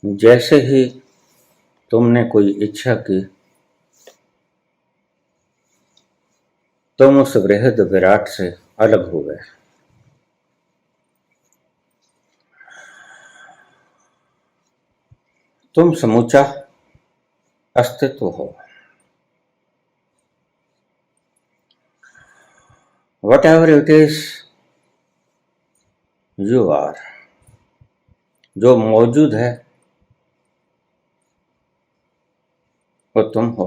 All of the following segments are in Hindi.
जैसे ही तुमने कोई इच्छा की, तुम उस वृहद विराट से अलग हो गए। तुम समूचा अस्तित्व हो। Whatever it is you are, जो मौजूद है वो तुम हो।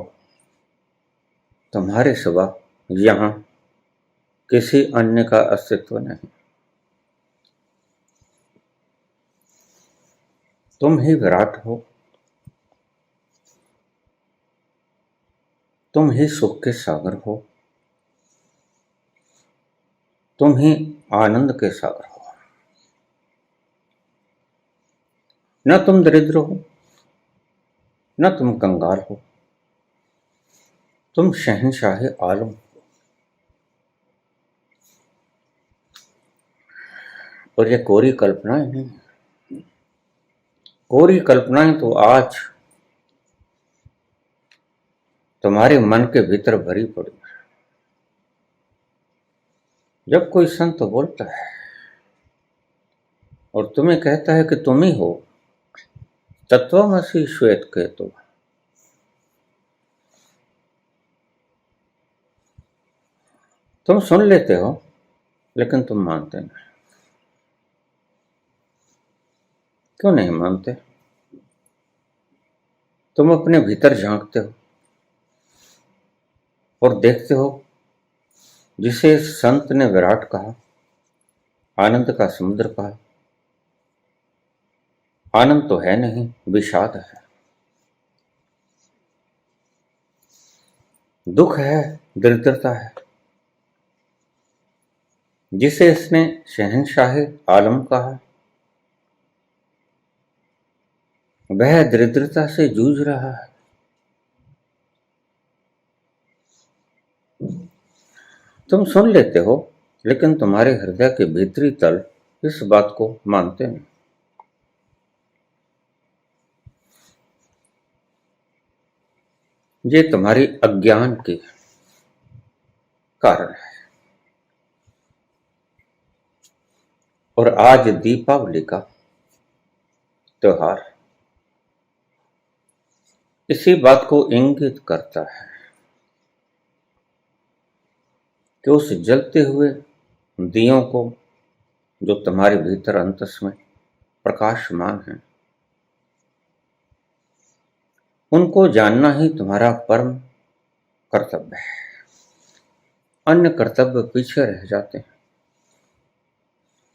तुम्हारे सिवा यहाँ किसी अन्य का अस्तित्व नहीं। तुम ही विराट हो। तुम ही सुख के सागर हो। तुम ही आनंद के सागर हो। न तुम दरिद्र हो, न तुम कंगाल हो। तुम शहंशाह आलम हो। और ये कोरी कल्पनाएं नहीं, कोरी कल्पनाएं तो आज तुम्हारे मन के भीतर भरी पड़ी है। जब कोई संत बोलता है और तुम्हें कहता है कि तुम ही हो तत्वमसि श्वेत केतु, तुम सुन लेते हो लेकिन तुम मानते नहीं। क्यों नहीं मानते? तुम अपने भीतर झांकते हो और देखते हो जिसे संत ने विराट कहा, आनंद का समुद्र कहा। आनंद तो है नहीं, विषाद है, दुख है, दरिद्रता है। जिसे इसने शहंशाह आलम कहा, वह दरिद्रता से जूझ रहा है। तुम सुन लेते हो लेकिन तुम्हारे हृदय के भीतरी तल इस बात को मानते नहीं। ये तुम्हारी अज्ञान के कारण है। और आज दीपावली का त्योहार इसी बात को इंगित करता है कि उस जलते हुए दियों को जो तुम्हारे भीतर अंतस में प्रकाशमान है, उनको जानना ही तुम्हारा परम कर्तव्य है। अन्य कर्तव्य पीछे रह जाते हैं।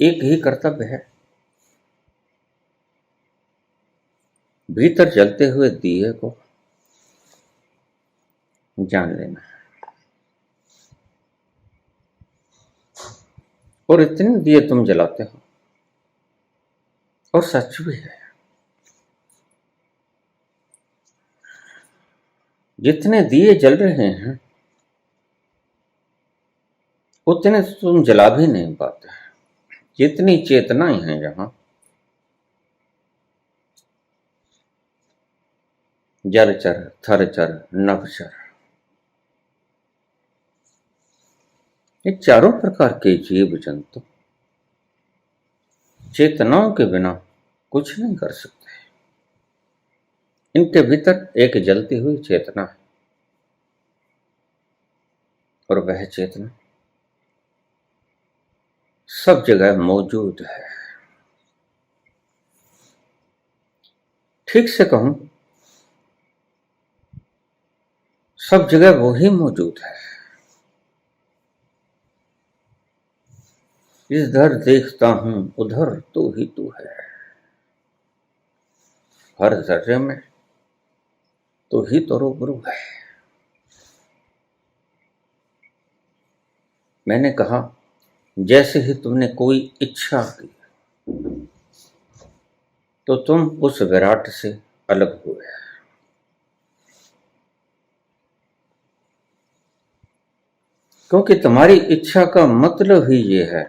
एक ही कर्तव्य है, भीतर जलते हुए दिए को जान लेना। और इतने दिए तुम जलाते हो, और सच भी है, जितने दिए जल रहे हैं उतने तुम जला भी नहीं पाते। जितनी चेतनाएं हैं यहां, जलचर, थरचर, नभचर, ये चारों प्रकार के जीव जंतु चेतनाओं के बिना कुछ नहीं कर सकते। इनके भीतर एक जलती हुई चेतना है, और वह चेतना सब जगह मौजूद है। ठीक से कहूं, सब जगह वो ही मौजूद है। इधर देखता हूं उधर तू ही तू है। हर जर्रे में तू ही तो रूबरू है। मैंने कहा, जैसे ही तुमने कोई इच्छा की तो तुम उस विराट से अलग हुए। क्योंकि तुम्हारी इच्छा का मतलब ही ये है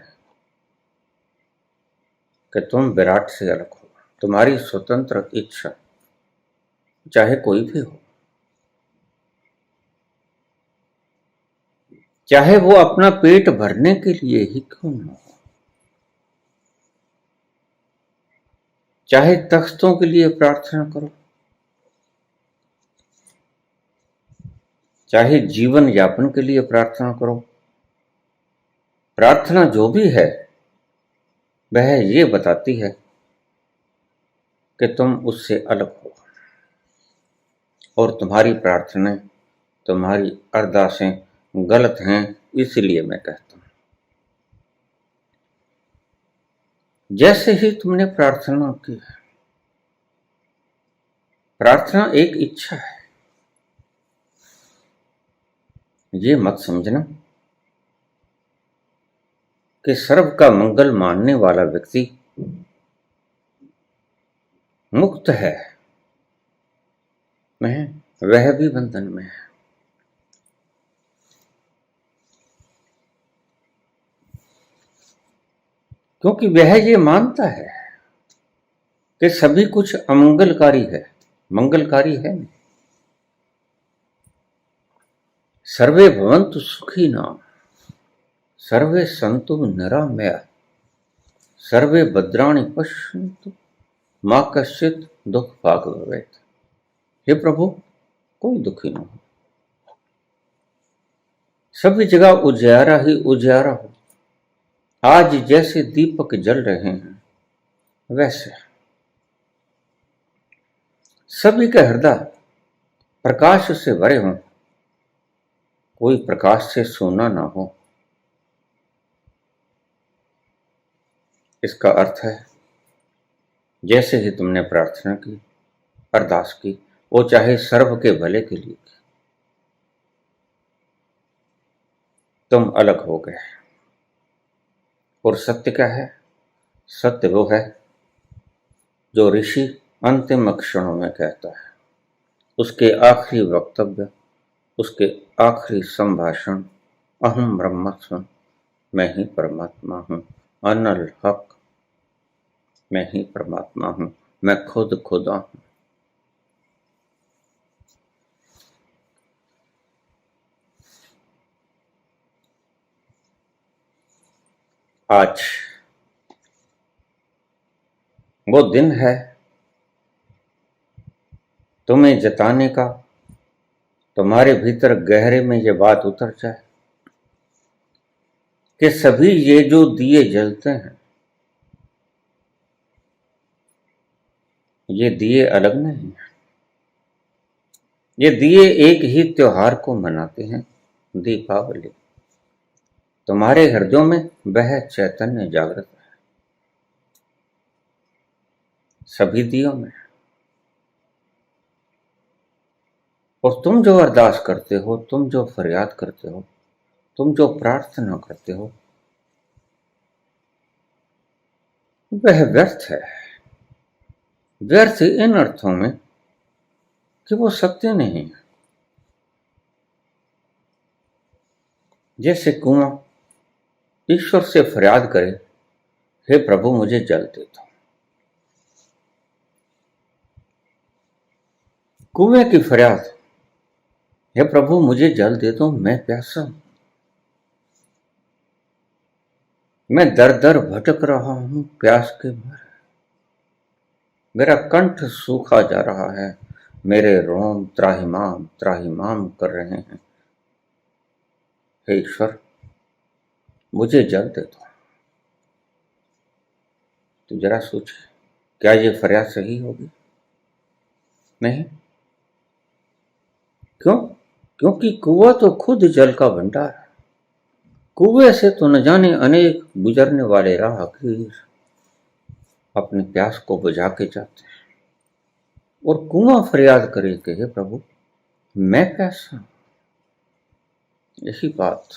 कि तुम विराट से अलग हो। तुम्हारी स्वतंत्र इच्छा, चाहे कोई भी हो, चाहे वो अपना पेट भरने के लिए ही क्यों न हो, चाहे तख्तों के लिए प्रार्थना करो, चाहे जीवन यापन के लिए प्रार्थना करो, प्रार्थना जो भी है वह ये बताती है कि तुम उससे अलग हो, और तुम्हारी प्रार्थनाएं, तुम्हारी अरदासें गलत हैं। इसलिए मैं कहता हूं, जैसे ही तुमने प्रार्थना की, प्रार्थना एक इच्छा है, ये मत समझना कि सर्व का मंगल मानने वाला व्यक्ति मुक्त है, नहीं, वह भी बंधन में है। क्योंकि वह ये मानता है कि सभी कुछ अमंगलकारी है, मंगलकारी है नहीं। सर्वे भवन्तु सुखिनः, सर्वे सन्तु निरामया, सर्वे भद्राणि पश्यन्तु मा कश्चित् दुख भाग भवेत्। हे प्रभु, कोई दुखी न हो, सभी जगह उजियारा ही उजियारा हो। आज जैसे दीपक जल रहे हैं वैसे सभी के हृदय प्रकाश से भरे हों, कोई प्रकाश से सोना ना हो। इसका अर्थ है, जैसे ही तुमने प्रार्थना की, अरदास की, वो चाहे सर्व के भले के लिए की, तुम अलग हो गए। और सत्य क्या है? सत्य वो है जो ऋषि अंतिम क्षणों में कहता है। उसके आखिरी वक्तव्य, उसके आखिरी संभाषण, अहम ब्रह्मास्मि, मैं ही परमात्मा हूं, अनल हक, मैं ही परमात्मा हूं, मैं खुद खुदा हूं। आज वो दिन है तुम्हें जताने का, तुम्हारे भीतर गहरे में ये बात उतर जाए कि सभी ये जो दिए जलते हैं, ये दिए अलग नहीं हैं। ये दिए एक ही त्योहार को मनाते हैं, दीपावली। तुम्हारे हृदयों में वह चैतन्य जागृत है, सभी दियों में। और तुम जो अरदास करते हो, तुम जो फरियाद करते हो, तुम जो प्रार्थना करते हो, वह व्यर्थ है। व्यर्थ इन अर्थों में कि वो सत्य नहीं है। जैसे कुआं ईश्वर से फरियाद करे, हे प्रभु मुझे जल दे दो। कुएं की फरियाद, हे प्रभु मुझे जल दे दो, मैं प्यासा हूं, मैं दर दर भटक रहा हूं प्यास के मारे, मेरा कंठ सूखा जा रहा है, मेरे रोम त्राहिमाम त्राहिमाम कर रहे हैं, हे ईश्वर मुझे जल दे दो। तो जरा सोच, क्या ये फरियाद सही होगी? नहीं। क्यों? क्योंकि कुआं तो खुद जल का भंडार है। कुएं से तो न जाने अनेक गुजरने वाले राहगीर अपने प्यास को बुझा के जाते हैं, और कुआं फरियाद करे कि हे प्रभु मैं प्यासा हूं। यही बात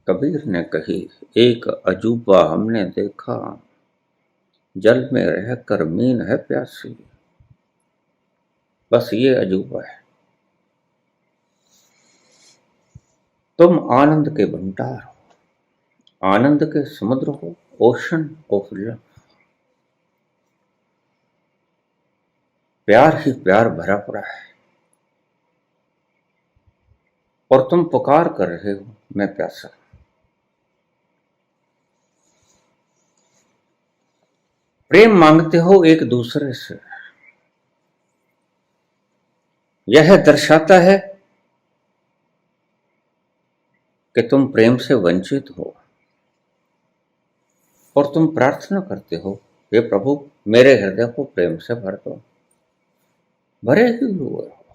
कबीर ने कही, एक अजूबा हमने देखा, जल में रहकर मीन है प्यासी। बस ये अजूबा है। तुम आनंद के भंडार हो, आनंद के समुद्र हो, ओशन ऑफ लव। प्यार ही प्यार भरा पड़ा है और तुम पुकार कर रहे हो मैं प्यासा। प्रेम मांगते हो एक दूसरे से, यह दर्शाता है कि तुम प्रेम से वंचित हो और तुम प्रार्थना करते हो हे प्रभु मेरे हृदय को प्रेम से भर दो। भरे ही हुए हो,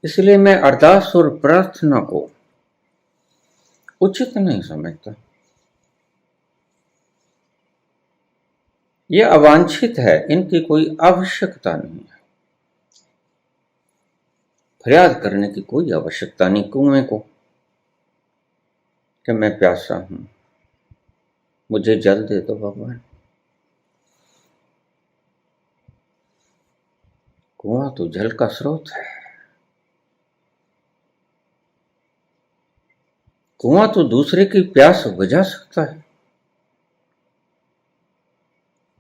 इसलिए मैं अरदास और प्रार्थना को उचित नहीं समझता। ये अवांछित है, इनकी कोई आवश्यकता नहीं है। फरियाद करने की कोई आवश्यकता नहीं कुएं को कि मैं प्यासा हूं, मुझे जल दे दो भगवान। कुआं तो जल का स्रोत है, कुआं तो दूसरे की प्यास बुझा सकता है।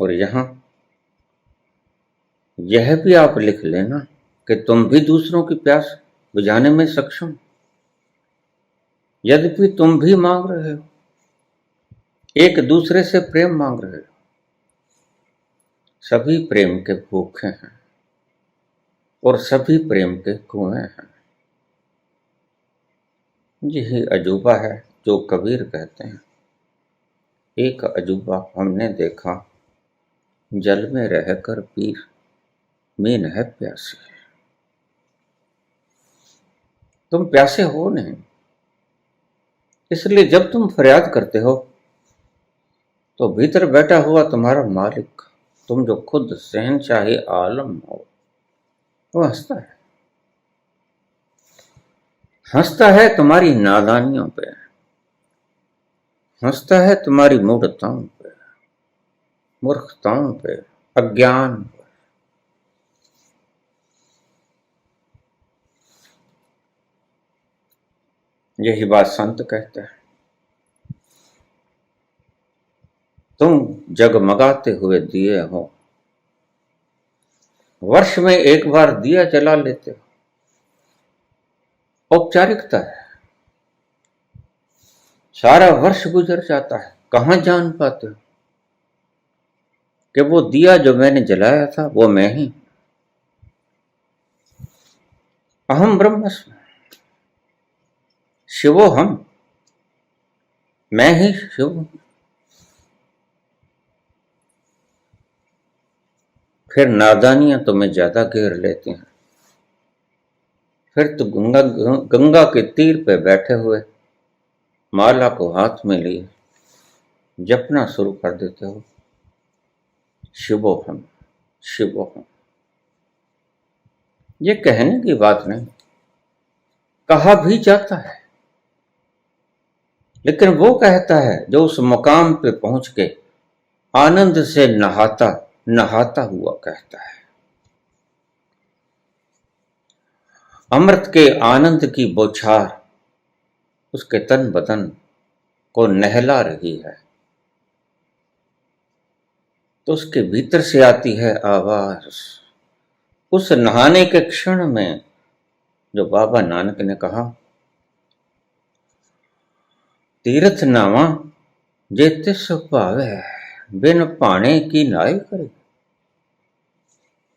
और यहां यह भी आप लिख लेना कि तुम भी दूसरों की प्यास बुझाने में सक्षम, यद्यपि तुम भी मांग रहे हो, एक दूसरे से प्रेम मांग रहे हो। सभी प्रेम के भूखे हैं और सभी प्रेम के कुएं हैं। यही अजूबा है जो कबीर कहते हैं, एक अजूबा हमने देखा, जल में रहकर पीर मीन है प्यासे। तुम प्यासे हो नहीं, इसलिए जब तुम फरियाद करते हो तो भीतर बैठा हुआ तुम्हारा मालिक, तुम जो खुद शहंशाहे आलम हो, वो हंसता है। हंसता है तुम्हारी नादानियों पे, हंसता है तुम्हारी मूढ़ताओं पे, मूर्खताओं पे, अज्ञान पे। यही बात संत कहते हैं। तुम जगमगाते हुए दिए हो, वर्ष में एक बार दिया जला लेते हो, औपचारिकता है। सारा वर्ष गुजर जाता है, कहां जान पाते हो कि वो दिया जो मैंने जलाया था वो मैं ही। अहम ब्रह्मस्मि, शिवोहम, मैं ही शिव हूं। फिर नादानियां तुम्हें ज्यादा घेर लेती हैं, फिर तो गंगा के तीर पे बैठे हुए माला को हाथ में लिए जपना शुरू कर देते हो, शिवोहम शिवोहम। ये कहने की बात नहीं, कहा भी जाता है, लेकिन वो कहता है जो उस मुकाम पे पहुंच के आनंद से नहाता नहाता हुआ कहता है। अमृत के आनंद की बौछार उसके तन बदन को नहला रही है, तो उसके भीतर से आती है आवाज। उस नहाने के क्षण में जो बाबा नानक ने कहा, तीर्थ नावा जे तिस भावे बिन पाने की नाई करे।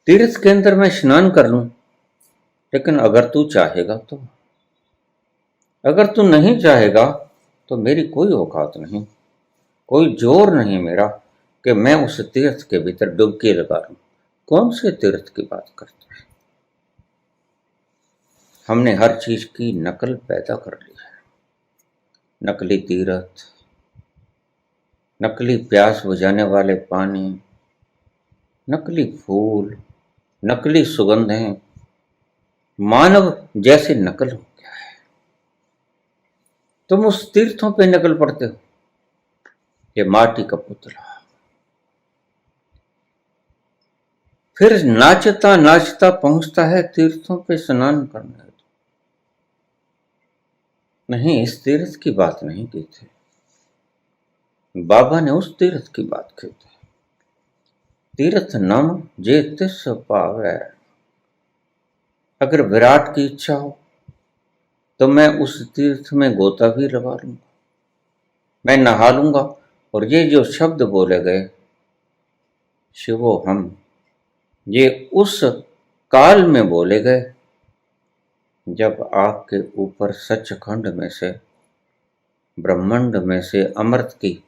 तीर्थ के अंदर मैं स्नान कर लूं, लेकिन अगर तू चाहेगा तो, अगर तू नहीं चाहेगा तो मेरी कोई औकात नहीं, कोई जोर नहीं मेरा कि मैं उस तीर्थ के भीतर डुबकी लगा लूं। कौन से तीर्थ की बात करते हैं? हमने हर चीज की नकल पैदा कर ली है। नकली तीर्थ, नकली प्यास बुझाने वाले पानी, नकली फूल, नकली सुगंधें, मानव जैसे नकल हो गया है। तुम उस तीर्थों पे नकल पड़ते हो, ये माटी का पुतला। फिर नाचता नाचता पहुंचता है तीर्थों पे स्नान करने। नहीं, इस तीर्थ की बात नहीं की थी, बाबा ने उस तीर्थ की बात की थी। तीर्थ नम जे तिस पावे। अगर विराट की इच्छा हो तो मैं उस तीर्थ में गोता भी लगा लूंगा, मैं नहा लूंगा। और ये जो शब्द बोले गए शिवो हम, ये उस काल में बोले गए जब आपके ऊपर सचखंड में से, ब्रह्मांड में से अमृत की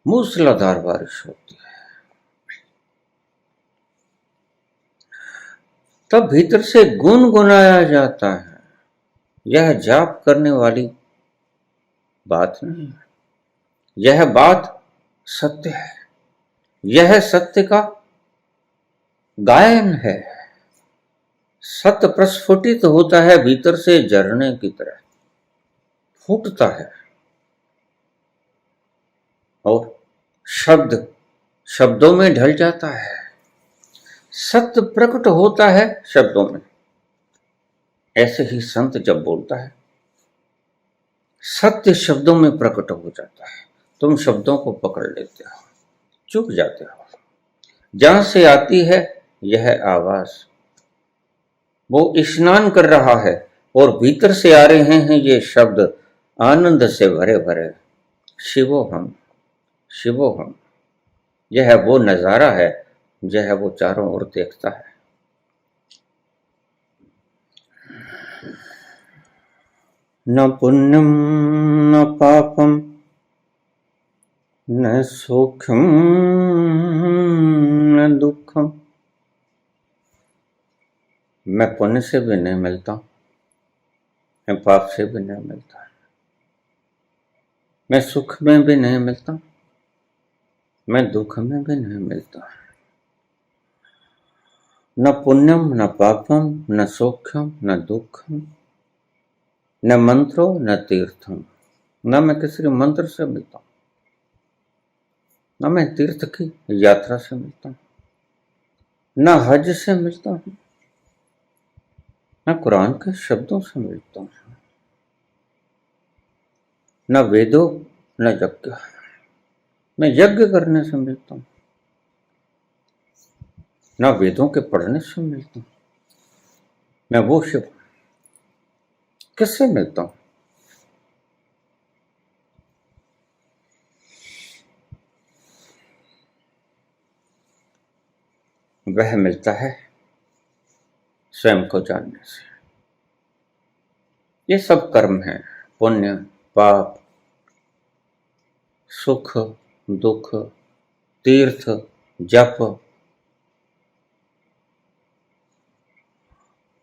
मूसलाधार बारिश होती है। तब भीतर से गुनगुनाया जाता है। यह जाप करने वाली बात नहीं है, यह बात सत्य है, यह सत्य का गायन है। सत्य प्रस्फुटित होता है भीतर से झरने की तरह, फूटता है। और शब्द शब्दों में ढल जाता है। सत्य प्रकट होता है शब्दों में। ऐसे ही संत जब बोलता है सत्य शब्दों में प्रकट हो जाता है। तुम शब्दों को पकड़ लेते हो, चुप जाते हो। जहां से आती है यह आवाज, वो स्नान कर रहा है और भीतर से आ रहे हैं ये शब्द आनंद से भरे भरे। शिवो हम, शिवो हम, यह वो नजारा है, यह वो चारों ओर देखता है। न पुण्यम न पापम न सुखम न दुखम। मैं पुण्य से भी नहीं मिलता, मैं पाप से भी नहीं मिलता, मैं सुख में भी नहीं मिलता, मैं दुख में भी नहीं मिलता। न पुण्यम न पापम न सौख्यम न दुखम न मंत्रो न तीर्थम। न मैं किसी मंत्र से मिलता हूं, न मैं तीर्थ की यात्रा से मिलता हूं, न हज से मिलता हूं, न कुरान के शब्दों से मिलता हूं, न वेदों न यज्ञ, मैं यज्ञ करने से मिलता हूं, न वेदों के पढ़ने से मिलता हूं। मैं वो शिव किससे मिलता हूं? वह मिलता है स्वयं को जानने से। ये सब कर्म है, पुण्य पाप, सुख दुख, तीर्थ जप,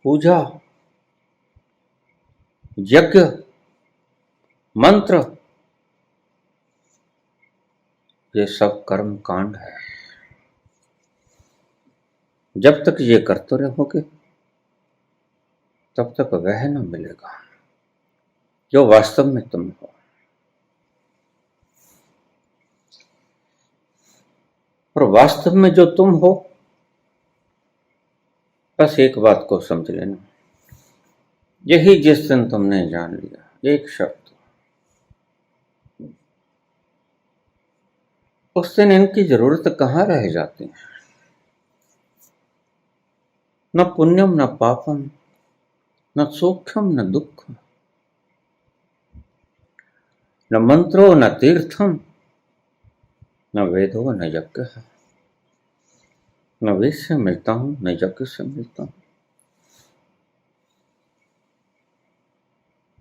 पूजा, यज्ञ, मंत्र, ये सब कर्म कांड है। जब तक ये करते रहोगे तब तक वह न मिलेगा जो वास्तव में तुम हो। और वास्तव में जो तुम हो, बस एक बात को समझ लेना, यही जिस दिन तुमने जान लिया एक शब्द, उस दिन इनकी जरूरत कहां रह जाती है। न पुण्यम न पापम न सूक्ष्म न दुख, न मंत्रो न तीर्थम न वेदो न यज्ञ। न वेद से मिलता हूं न यज्ञ से मिलता हूं।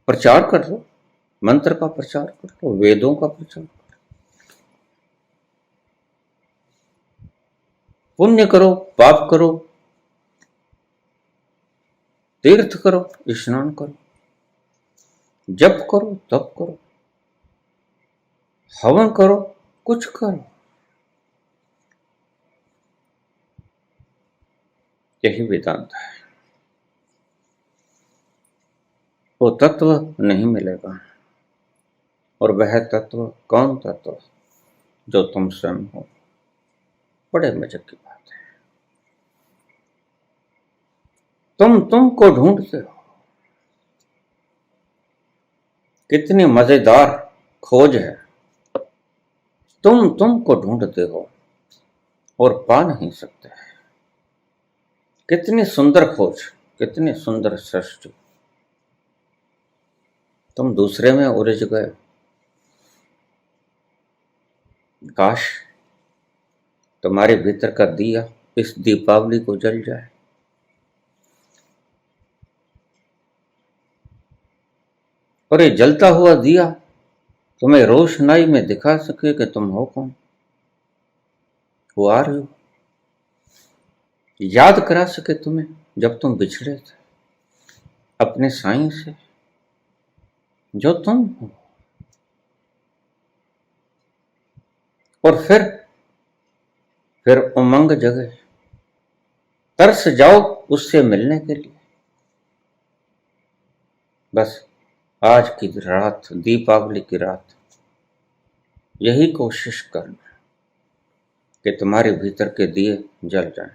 प्रचार कर लो, मंत्र का प्रचार कर लो, वेदों का प्रचार कर लो, पुण्य करो पाप करो, तीर्थ करो स्नान करो, जप करो तप करो, हवन करो, कुछ करो, यही वेदांत है। वो तत्व नहीं मिलेगा। और वह तत्व कौन तत्व? जो तुम स्वयं हो। बड़े मजे की बात है। तुमको ढूंढते हो। कितनी मजेदार खोज है। तुमको ढूंढते हो। और पा नहीं सकते। कितनी सुंदर खोज, कितनी सुंदर सृष्टि। तुम दूसरे में उलझ गए। काश तुम्हारे भीतर का दिया इस दीपावली को जल जाए। और ये जलता हुआ दिया तुम्हें रोशनाई में दिखा सके कि तुम हो कौन, वो आ रहे हो। याद करा सके तुम्हें जब तुम बिछड़े थे अपने साईं से, जो तुम हो। और फिर उमंग जगे, तरस जाओ उससे मिलने के लिए। बस आज की रात, दीपावली की रात, यही कोशिश करना कि तुम्हारे भीतर के दिए जल जाएं।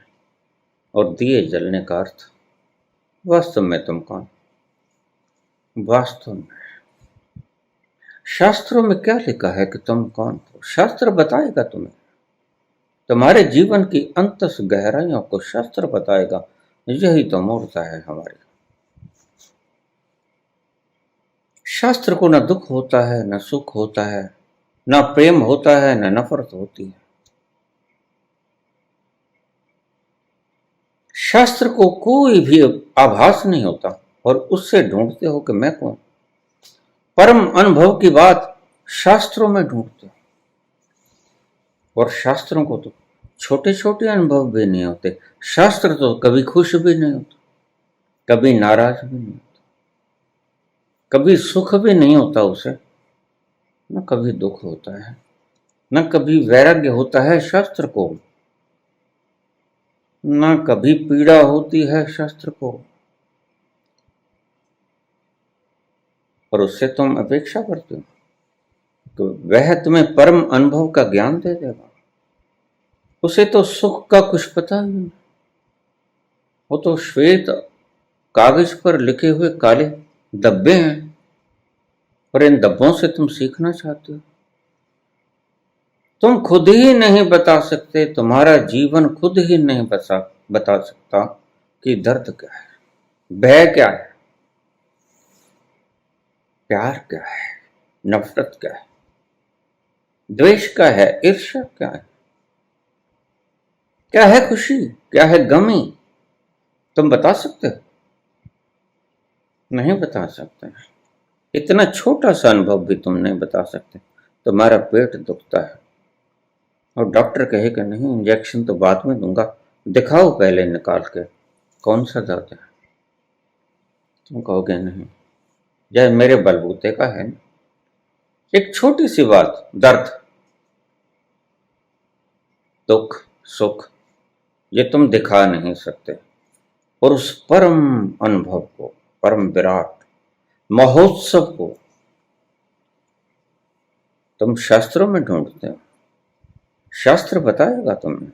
और दिए जलने का अर्थ, वास्तव में तुम कौन, वास्तव में शास्त्रों में क्या लिखा है कि तुम कौन हो, शास्त्र बताएगा तुम्हें। तुम्हारे जीवन की अंतस गहराइयों को शास्त्र बताएगा। यही तो मूर्ता है हमारी। शास्त्र को न दुख होता है, न सुख होता है, न प्रेम होता है, न नफरत होती है। शास्त्र को कोई भी आभास नहीं होता और उससे ढूंढते हो कि मैं कौन। परम अनुभव की बात शास्त्रों में ढूंढते हो। और शास्त्रों को तो छोटे छोटे अनुभव भी नहीं होते। शास्त्र तो कभी खुश भी नहीं होता, कभी नाराज भी नहीं होता, कभी सुख भी नहीं होता उसे, न कभी दुख होता है, न कभी वैराग्य होता है शास्त्र को, न कभी पीड़ा होती है शास्त्र को। और उससे तुम अपेक्षा करते हो तो वह तुम्हें परम अनुभव का ज्ञान दे देगा। उसे तो सुख का कुछ पता ही नहीं। वो तो श्वेत कागज पर लिखे हुए काले धब्बे हैं, और इन धब्बों से तुम सीखना चाहते हो। तुम खुद ही नहीं बता सकते, तुम्हारा जीवन खुद ही नहीं बता सकता कि दर्द क्या है, भय क्या है, प्यार क्या है, नफरत क्या है, द्वेष क्या है, ईर्ष्या क्या है खुशी, क्या है गमी। तुम बता सकते हो? नहीं बता सकते। इतना छोटा सा अनुभव भी तुम नहीं बता सकते। तुम्हारा पेट दुखता है और डॉक्टर कहे कि नहीं, इंजेक्शन तो बाद में दूंगा, दिखाओ पहले निकाल के कौन सा दर्द है। तुम कहोगे नहीं, जय मेरे बलबूते का है ना। एक छोटी सी बात, दर्द, दुख, सुख, ये तुम दिखा नहीं सकते। और उस परम अनुभव को, परम विराट महोत्सव को तुम शास्त्रों में ढूंढते हो। शास्त्र बताएगा तुम्हें?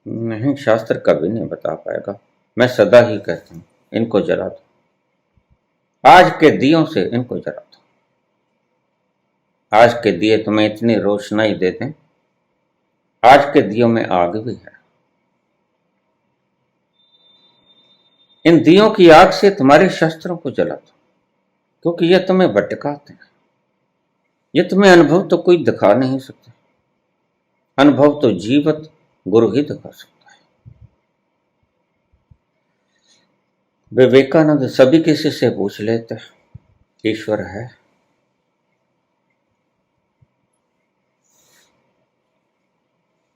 नहीं, शास्त्र कभी नहीं बता पाएगा। मैं सदा ही कहता हूं, इनको जला दो, आज के दियों से इनको जला दो। आज के दिए तुम्हें इतनी रोशनाई देते हैं, आज के दियों में आग भी है। इन दियों की आग से तुम्हारे शास्त्रों को जला दो, क्योंकि ये तुम्हें भटकाते हैं। ये तुम्हें अनुभव तो कोई दिखा नहीं सकता। अनुभव तो जीवत गुरु ही दिखा सकता है। विवेकानंद सभी किसी से पूछ लेते, ईश्वर है?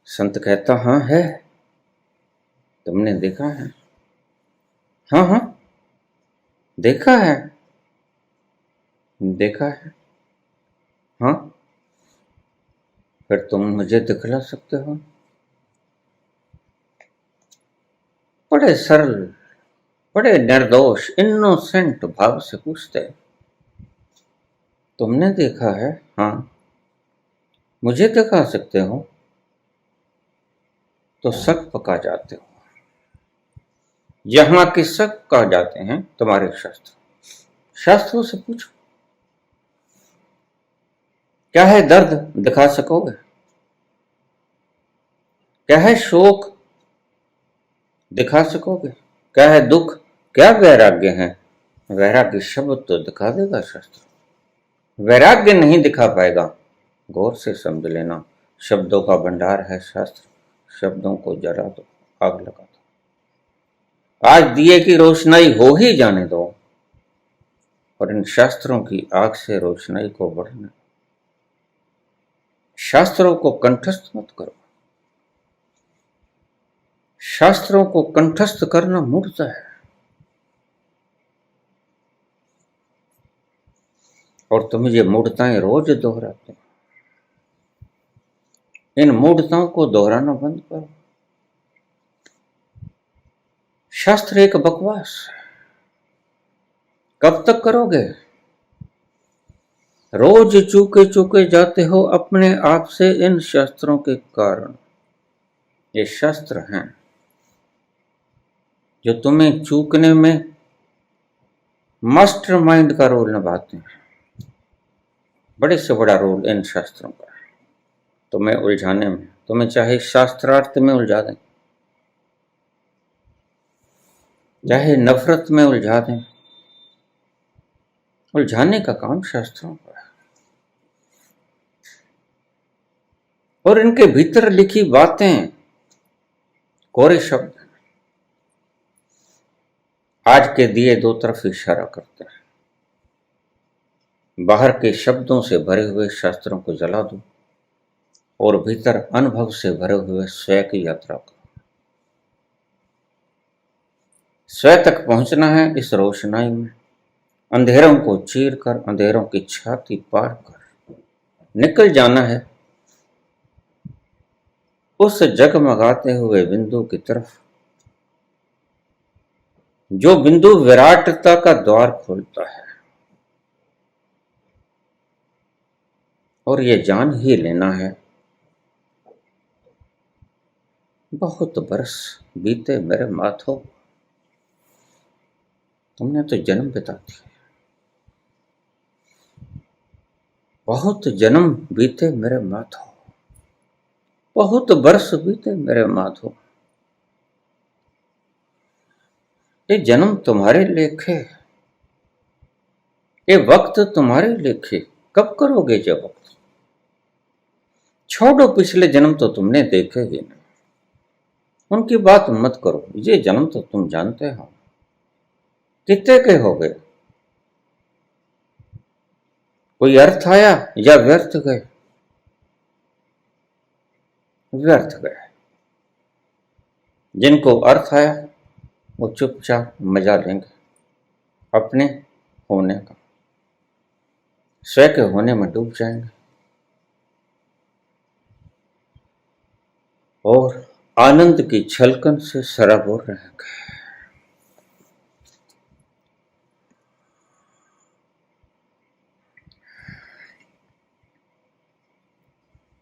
संत कहता हाँ है। तुमने देखा है? हाँ हाँ, देखा है, देखा है। हाँ, फिर तुम मुझे दिखला सकते हो? बड़े सरल, बड़े निर्दोष, इनोसेंट भाव से पूछते, तुमने देखा है? हाँ, मुझे दिखा सकते हो? तो शक पका जाते हो। यहां के शक कहा जाते हैं तुम्हारे शास्त्र। शास्त्रों से पूछो, क्या है दर्द, दिखा सकोगे? क्या है शोक, दिखा सकोगे? क्या है दुख, क्या वैराग्य है? वैराग्य शब्द तो दिखा देगा शास्त्र, वैराग्य नहीं दिखा पाएगा। गौर से समझ लेना, शब्दों का भंडार है शास्त्र, शब्दों को जला दो, आग लगा दो। आज दिए की रोशनाई हो ही जाने दो और इन शास्त्रों की आग से रोशनाई को बढ़ने। शास्त्रों को कंठस्थ मत करो, शास्त्रों को कंठस्थ करना मूर्खता है। और तुम ये मूर्खताएं रोज दोहराते हो, इन मूर्खताओं को दोहराना बंद करो। शास्त्र एक बकवास है, कब तक करोगे? रोज चूके चूके जाते हो अपने आप से इन शास्त्रों के कारण। ये शास्त्र हैं जो तुम्हें चूकने में मास्टरमाइंड का रोल निभाते हैं। बड़े से बड़ा रोल इन शास्त्रों का है तुम्हें उलझाने में। तुम्हें चाहे शास्त्रार्थ में उलझा दें, चाहे नफरत में उलझा दें, उलझाने का काम शास्त्रों का है। और इनके भीतर लिखी बातें कोरे शब्द आज के दिए दो तरफ इशारा करते हैं। बाहर के शब्दों से भरे हुए शास्त्रों को जला दो और भीतर अनुभव से भरे हुए स्वयं की यात्रा को। स्वयं तक पहुंचना है इस रोशनाई में, अंधेरों को चीर कर, अंधेरों की छाती पार कर निकल जाना है उस जगमगाते हुए बिंदु की तरफ, जो बिंदु विराटता का द्वार खोलता है। और ये जान ही लेना है, बहुत बरस बीते मेरे माथों, तुमने तो जन्म बिता दिए। बहुत जन्म बीते मेरे माथों, बहुत बरस बीते मेरे माथों। ये जन्म तुम्हारे लेखे, ये वक्त तुम्हारे लेखे। कब करोगे ये वक्त? छोड़ो, पिछले जन्म तो तुमने देखे ही नहीं, उनकी बात मत करो। ये जन्म तो तुम जानते हो कितने के हो गए। कोई अर्थ आया या व्यर्थ गए? व्यर्थ गए। जिनको अर्थ आया वो चुपचाप मजा लेंगे अपने होने का, स्वयं के होने में डूब जाएंगे और आनंद की छलकन से सराबोर रहेंगे।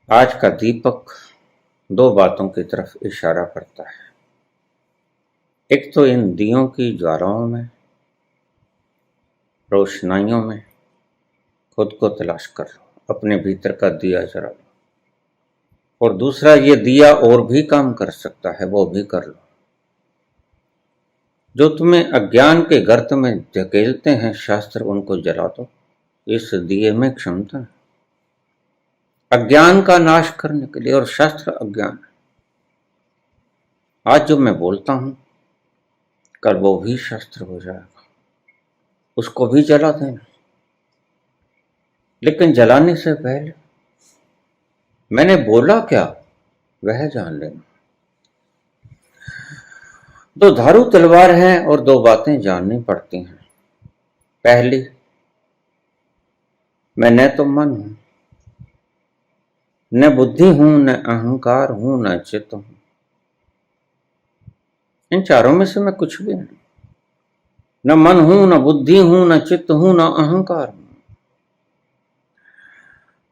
आज का दीपक दो बातों की तरफ इशारा करता है। एक तो इन दियों की ज्वालाओं में, रोशनाइयों में खुद को तलाश कर लो, अपने भीतर का दिया जला लो। और दूसरा, ये दिया और भी काम कर सकता है, वो भी कर लो। जो तुम्हें अज्ञान के गर्त में धकेलते हैं शास्त्र, उनको जला दो। इस दिए में क्षमता है अज्ञान का नाश करने के लिए, और शास्त्र अज्ञान है। आज जो मैं बोलता हूं कल वो भी शास्त्र हो जाएगा, उसको भी जला देना। लेकिन जलाने से पहले मैंने बोला क्या वह जान लेना। दो धारू तलवार हैं और दो बातें जाननी पड़ती हैं। पहली, मैं न तो मन हूं, न बुद्धि हूं, न अहंकार हूं, न चित्त हूं। इन चारों में से मैं कुछ भी नहीं। न मन हूं, न बुद्धि हूं, न चित्त हूं, न अहंकार हूं।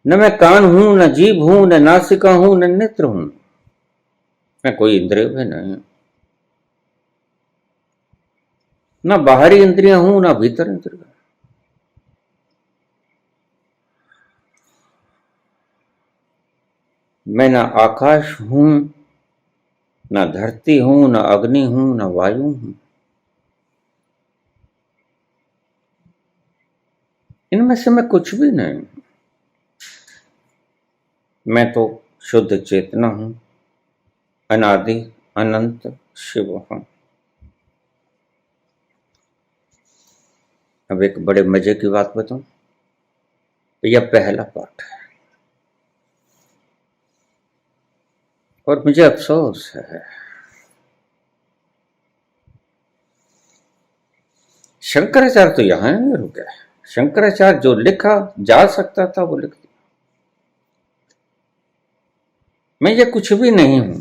न मैं कान हूं, न जीभ हूं, न नासिका हूं, न नेत्र हूं। मैं कोई इंद्रिय भी नहीं। न बाहरी इंद्रियां हूं, न भीतर इंद्रिया। मैं न आकाश हूं, न धरती हूं, न अग्नि हूं, न वायु हूं। इनमें से मैं कुछ भी नहीं। मैं तो शुद्ध चेतना हूं, अनादि अनंत शिव हूं। अब एक बड़े मजे की बात बताऊं, यह पहला पाठ है और मुझे अफसोस है, शंकराचार्य तो यहां नहीं रुके। शंकराचार्य जो लिखा जा सकता था वो लिख दिया। मैं ये कुछ भी नहीं हूं,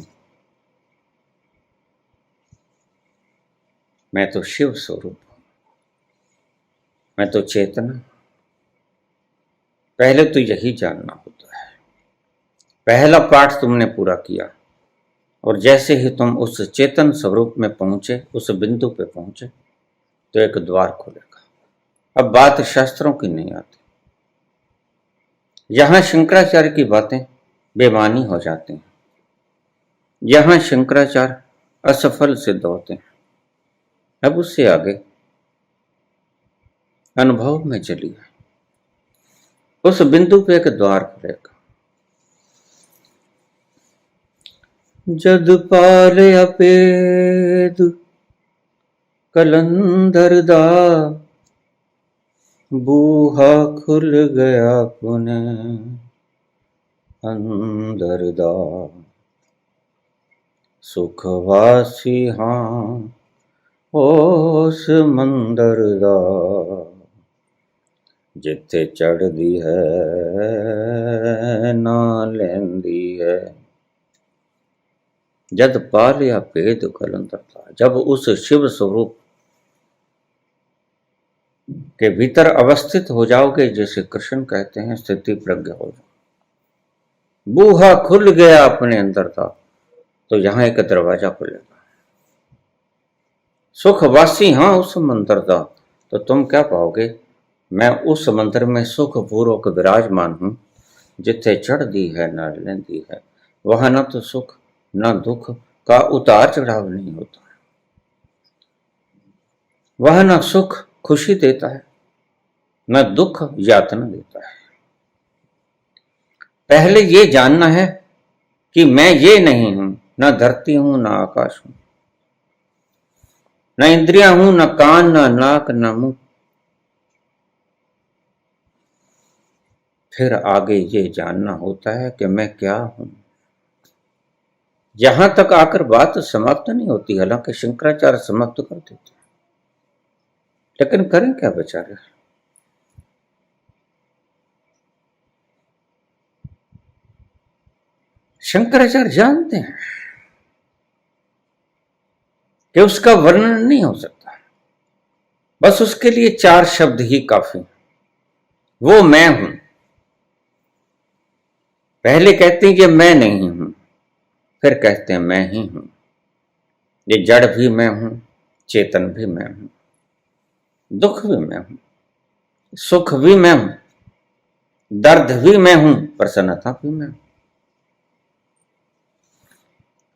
मैं तो शिव स्वरूप हूं, मैं तो चेतना। पहले तो यही जानना होता है। पहला पाठ तुमने पूरा किया और जैसे ही तुम उस चेतन स्वरूप में पहुंचे, उस बिंदु पे पहुंचे, तो एक द्वार खुलेगा। अब बात शास्त्रों की नहीं आती। यहां शंकराचार्य की बातें बेमानी हो जाती हैं, यहां शंकराचार्य असफल सिद्ध होते हैं। अब उससे आगे अनुभव में चलिए, उस बिंदु पे एक द्वार खुलेगा। जद पाल अपेद कलंदर दा, बूहा खुल गया पुनः अंदर दा। सुखवासी हां उस मंदर दा, जिथे चढ़दी है ना लेंदी है। जद पा लिया भेद कलंदर दा, जब उस शिव स्वरूप के भीतर अवस्थित हो जाओगे, जैसे कृष्ण कहते हैं स्थिति प्रज्ञ हो जाओ, बूहा खुल गया अपने अंदर था, तो यहां एक दरवाजा खुलेगा। सुखवासी हां उस मंदिर दा, तो तुम क्या पाओगे? मैं उस मंदिर में सुख पूर्वक विराजमान हूं, जिथे चढ़दी है न लेंदी है। वहां न तो सुख न दुख का उतार चढ़ाव नहीं होता, वह न सुख खुशी देता है, न दुख यातना देता है। पहले ये जानना है कि मैं ये नहीं हूं, न धरती हूं, न आकाश हूं, न इंद्रियां हूं, न कान, न नाक, न मुंह। फिर आगे ये जानना होता है कि मैं क्या हूं। यहां तक आकर बात समाप्त नहीं होती, हालांकि शंकराचार्य समाप्त कर देते हैं, लेकिन करें क्या बेचारे। शंकराचार्य जानते हैं कि उसका वर्णन नहीं हो सकता, बस उसके लिए 4 शब्द ही काफी। वो मैं हूं। पहले कहते हैं कि मैं नहीं हूं, फिर कहते हैं मैं ही हूं। ये जड़ भी मैं हूं, चेतन भी मैं हूं, दुख भी मैं हूं, सुख भी मैं हूं, दर्द भी मैं हूं, प्रसन्नता भी मैं हूं,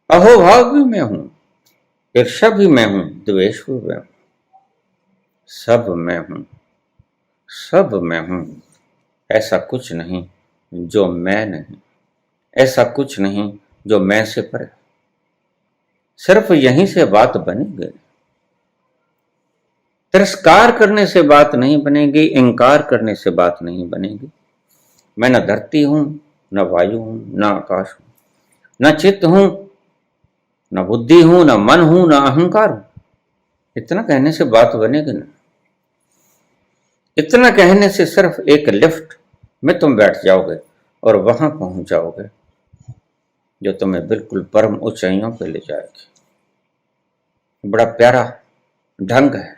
अहोभाव भी मैं हूं, ईर्ष्या भी मैं हूं, द्वेष भी मैं हूं। सब मैं हूं, सब मैं हूं। ऐसा कुछ नहीं जो मैं नहीं, ऐसा कुछ नहीं जो मैं से परे। सिर्फ यहीं से बात बनेगी। तिरस्कार करने से बात नहीं बनेगी, इंकार करने से बात नहीं बनेगी। मैं न धरती हूं, न वायु हूं, न आकाश हूं, न चित्त हूं, न बुद्धि हूं, न मन हूं, न अहंकार हूं। इतना कहने से बात बनेगी ना। इतना कहने से सिर्फ एक लिफ्ट में तुम बैठ जाओगे और वहां पहुंच जाओगे जो तुम्हें बिल्कुल परम ऊंचाइयों पे ले जाएगी। बड़ा प्यारा ढंग है,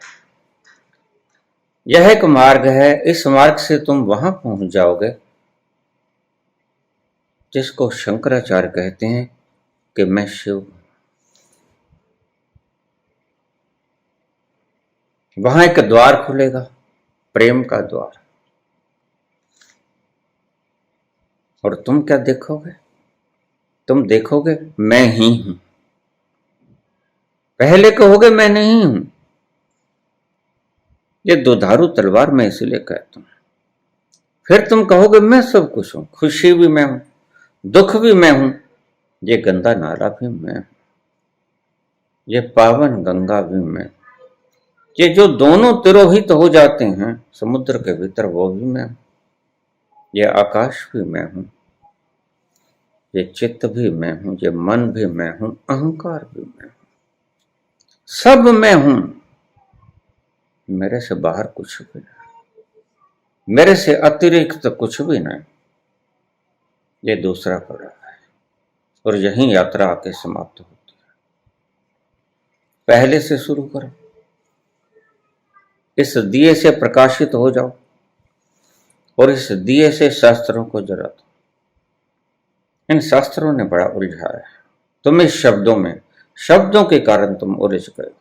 यह एक मार्ग है। इस मार्ग से तुम वहां पहुंच जाओगे जिसको शंकराचार्य कहते हैं कि मैं शिव हूं। वहां एक द्वार खुलेगा, प्रेम का द्वार। और तुम क्या देखोगे? तुम देखोगे मैं ही हूं। पहले कहोगे मैं नहीं हूं, ये दुधारू तलवार मैं इसलिए कहता हूं। फिर तुम कहोगे मैं सब कुछ हूं, खुशी भी मैं हूं, दुख भी मैं हूं, ये गंदा नाला भी मैं हूं, ये पावन गंगा भी मैं, ये जो दोनों तिरोहित हो जाते हैं समुद्र के भीतर वो भी मैं हूं, ये आकाश भी मैं हूं, ये चित्त भी मैं हूं, ये मन भी मैं हूं, अहंकार भी मैं हूं, सब मैं हूं। मेरे से बाहर कुछ भी नहीं, मेरे से अतिरिक्त कुछ भी नहीं। ये दूसरा पड़ाव है और यही यात्रा आके समाप्त होती है। पहले से शुरू करो, इस दिए से प्रकाशित हो जाओ और इस दिए से शास्त्रों को जरा दो। इन शास्त्रों ने बड़ा उलझाया है तुम इस शब्दों में, शब्दों के कारण तुम उलझ गए।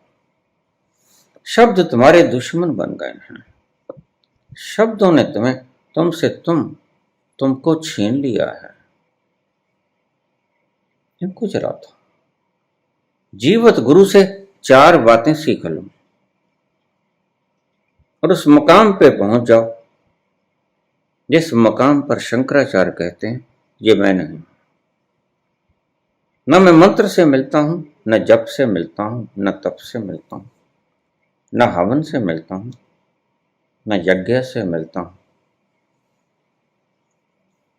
शब्द तुम्हारे दुश्मन बन गए हैं, शब्दों ने तुम्हें तुमसे तुमको छीन लिया है। इनको जरा दो। जीवत गुरु से 4 बातें सीख लो और उस मुकाम पे पहुंच जाओ जिस मुकाम पर शंकराचार्य कहते हैं ये मैं नहीं। न मैं मंत्र से मिलता हूं, न जप से मिलता हूं, न तप से मिलता हूं, न हवन से मिलता हूं, न यज्ञ से मिलता हूं,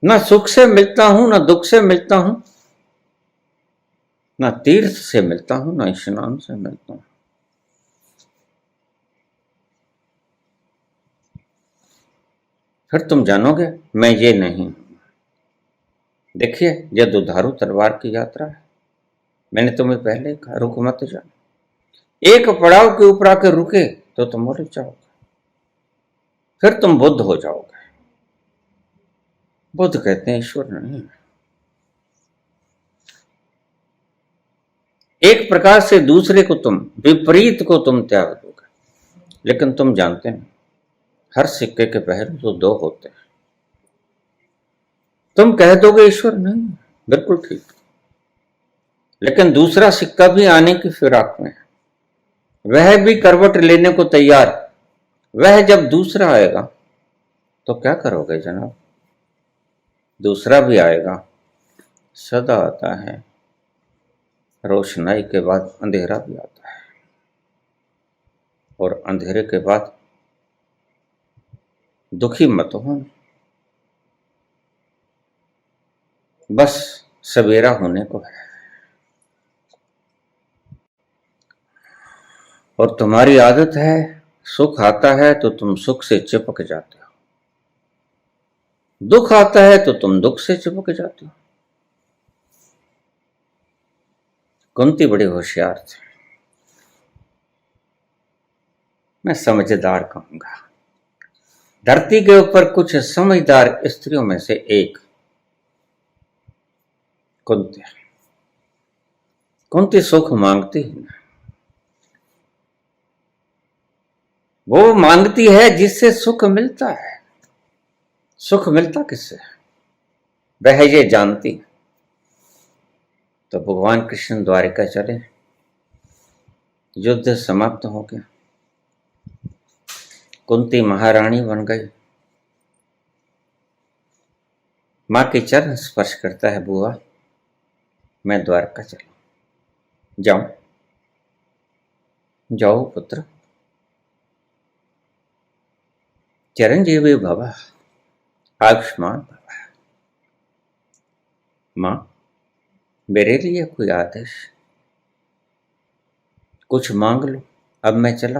न सुख से मिलता हूं, न दुख से मिलता हूं, न तीर्थ से मिलता हूं, न स्नान से मिलता हूं। फिर तुम जानोगे मैं ये नहीं हूं। देखिए यह दुधारू तलवार की यात्रा है। मैंने तुम्हें पहले कहा रुक मत जाओ, एक पड़ाव के ऊपर आकर रुके तो तुम उलझ जाओगे, फिर तुम बुद्ध हो जाओगे। बुद्ध कहते हैं ईश्वर नहीं, एक प्रकार से दूसरे को तुम, विपरीत को तुम त्याग दोगे। लेकिन तुम जानते हैं हर सिक्के के पहलू तो 2 होते हैं। तुम कह दोगे ईश्वर नहीं, बिल्कुल ठीक, लेकिन दूसरा सिक्का भी आने की फिराक में है, वह भी करवट लेने को तैयार। वह जब दूसरा आएगा तो क्या करोगे जनाब? दूसरा भी आएगा, सदा आता है, रोशनाई के बाद अंधेरा भी आता है और अंधेरे के बाद दुखी मत हो, बस सवेरा होने को है। और तुम्हारी आदत है सुख आता है तो तुम सुख से चिपक जाते हो, दुख आता है तो तुम दुख से चिपक जाते हो। कुंती बड़ी होशियार थी, मैं समझदार कहूंगा। धरती के ऊपर कुछ समझदार स्त्रियों में से एक कुंती। कुंती सुख मांगती है, वो मांगती है जिससे सुख मिलता है। सुख मिलता किससे वह ये जानती। तो भगवान कृष्ण द्वारिका चले, युद्ध समाप्त हो गया, कुंती महारानी बन गई। मां के चरण स्पर्श करता है, बुआ मैं द्वारका चला। जाओ जाओ पुत्र, चिरंजीवी भव, आयुष्मान भव। मां मेरे लिए कोई आदेश, कुछ मांग लो, अब मैं चला,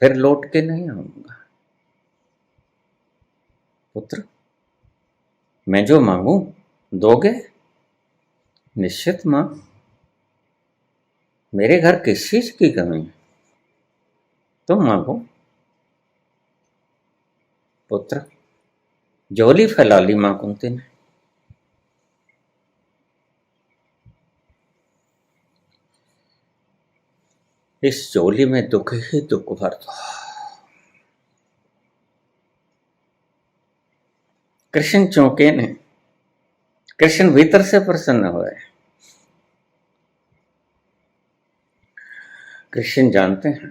फिर लौट के नहीं आऊंगा। पुत्र मैं जो मांगू दोगे? निश्चित मां, मेरे घर किस चीज की कमी है, तुम मांगो। पुत्र झोली फैला ली मां कुंती ने। इस झोली में दुख ही दुख भर दो। कृष्ण चौंके ने, कृष्ण भीतर से प्रसन्न हुए। कृष्ण जानते हैं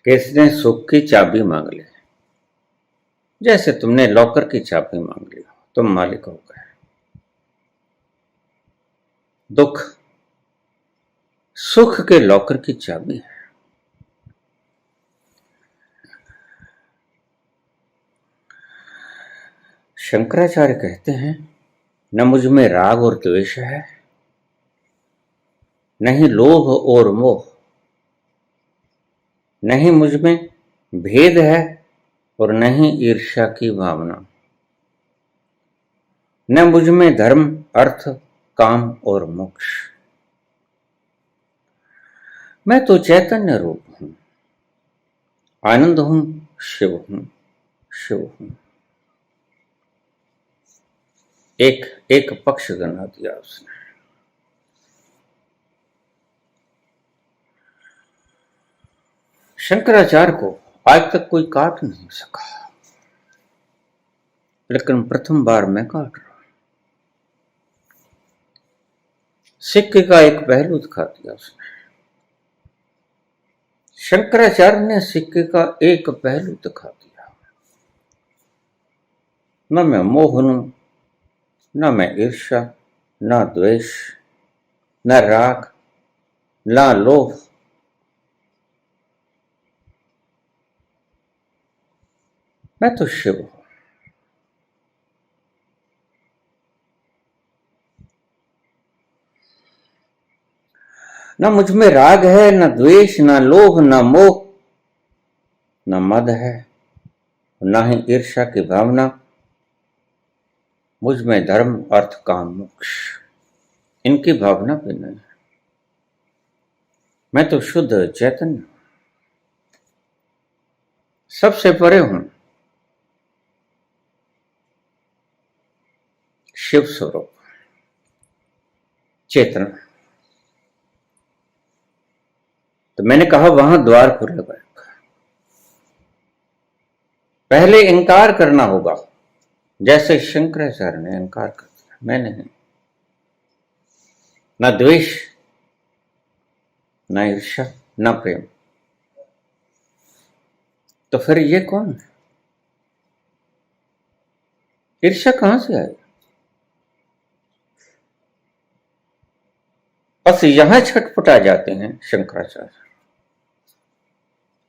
कि इसने सुख की चाबी मांग ली, जैसे तुमने लॉकर की चाबी मांग ली, तुम मालिक हो गए। दुख सुख के लॉकर की चाबी है। शंकराचार्य कहते हैं, न मुझ में राग और द्वेष है, नहीं लोभ और मोह, नहीं मुझ में भेद है और नहीं ईर्ष्या की भावना, न मुझ में धर्म अर्थ काम और मोक्ष। मैं तो चैतन्य रूप हूं, आनंद हूं, शिव हूं, शिव हूं। एक पक्ष बना दिया उसने। शंकराचार्य को आज तक कोई काट नहीं सका, लेकिन प्रथम बार मैं काट रहा हूं। सिक्के का एक पहलू दिखा दिया उसने। शंकराचार्य ने सिक्के का एक पहलू दिखा दिया। न मैं मोह हूं, न मैं ईर्ष्या, न द्वेष, न राग, न लोभ, मैं तो शिव हूं। न मुझ में राग है, न द्वेष, न लोभ, न मोह, न मद है, न ही ईर्ष्या की भावना, मुझ में धर्म अर्थ काम मोक्ष, इनकी भावना भी नहीं है। मैं तो शुद्ध चैतन्य, सबसे परे हूं, शिव स्वरूप, चेतना। तो मैंने कहा वहां द्वार खुलेगा। पहले इनकार करना होगा, जैसे शंकराचार्य ने इनकार कर दिया, मैं नहीं। न द्वेष, न ईर्ष्या, न प्रेम, तो फिर ये कौन है? ईर्ष्या कहां से आई? बस यहां छटपटा जाते हैं शंकराचार्य।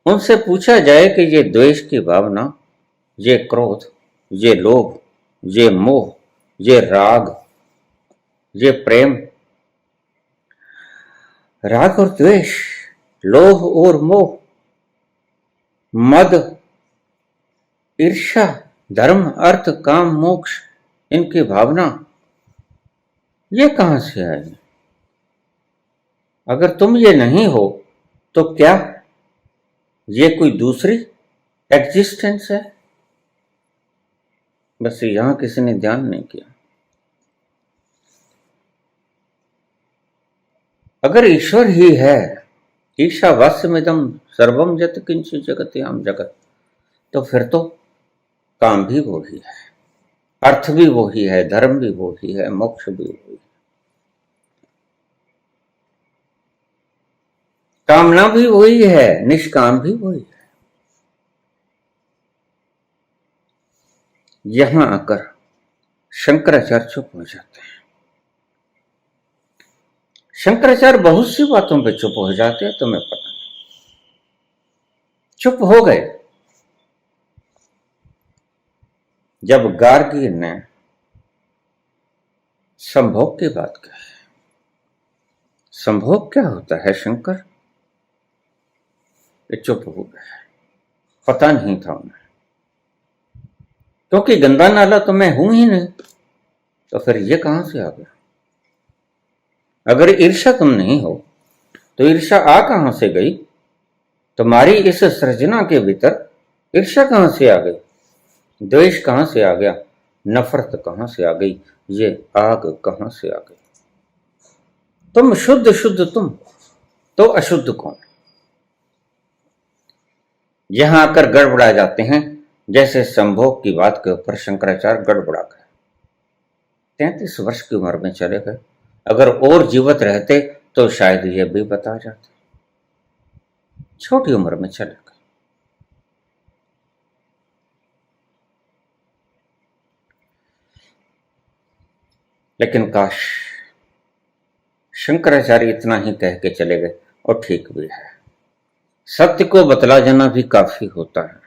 उनसे पूछा जाए कि ये द्वेष की भावना, ये क्रोध, ये लोभ, ये मोह, ये राग, ये प्रेम, राग और द्वेष, लोभ और मोह, मद, ईर्ष्या, धर्म अर्थ काम मोक्ष, इनकी भावना ये कहां से आई? अगर तुम ये नहीं हो तो क्या ये कोई दूसरी एग्जिस्टेंस है? बस यहां किसी ने ध्यान नहीं किया। अगर ईश्वर ही है, ईशावास्यमिदं सर्वम यत् किंचित् जगत्याम जगत, तो फिर तो काम भी वो ही है, अर्थ भी वो ही है, धर्म भी वो ही है, मोक्ष भी वो ही है, कामना भी वही है, निष्काम भी वही है। यहां आकर शंकराचार्य चुप हो जाते हैं। शंकराचार्य बहुत सी बातों पे चुप हो जाते हैं, तुम्हें पता नहीं। चुप हो गए जब गार्गी ने संभोग की बात कही। संभोग क्या होता है शंकर? ये चुप हो गए, पता नहीं था उन्हें, क्योंकि गंदा नाला तो मैं हूं ही नहीं, तो फिर ये कहां से आ गया? अगर ईर्ष्या तुम नहीं हो तो ईर्ष्या आ कहां से गई? तुम्हारी इस सृजना के भीतर ईर्ष्या कहां से आ गई? द्वेष कहां से आ गया? नफरत कहां से आ गई? ये आग कहां से आ गई? तुम शुद्ध शुद्ध तुम, तो अशुद्ध कौन? यहां आकर गड़बड़ा जाते हैं, जैसे संभोग की बात के ऊपर शंकराचार्य गड़बड़ा गए। 33 वर्ष की उम्र में चले गए। अगर और जीवित रहते तो शायद ये भी बता जाते। छोटी उम्र में चले गए। लेकिन काश शंकराचार्य इतना ही कह के चले गए, और ठीक भी है। सत्य को बतला जाना भी काफी होता है।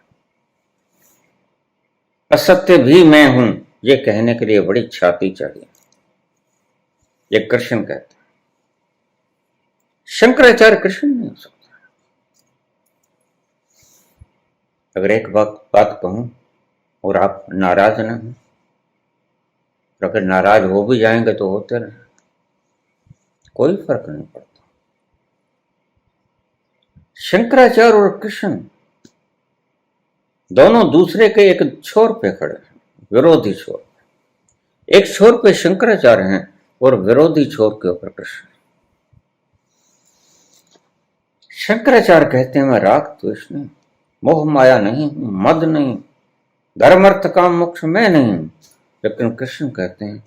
असत्य भी मैं हूं, ये कहने के लिए बड़ी छाती चाहिए। ये कृष्ण कहते हैं। शंकराचार्य कृष्ण नहीं हो सकता। अगर एक बात कहूं और आप नाराज ना हो, और अगर नाराज हो भी जाएंगे तो होते रहे, कोई फर्क नहीं पड़ता। शंकराचार्य और कृष्ण दोनों दूसरे के एक छोर पे खड़े हैं, विरोधी छोर। एक छोर पे शंकराचार्य हैं और विरोधी छोर के ऊपर कृष्ण। शंकराचार्य कहते हैं मैं राग द्वेष नहीं, मोह माया नहीं हूं, मद नहीं, धर्म अर्थ काम मोक्ष मैं नहीं हूं। लेकिन कृष्ण कहते हैं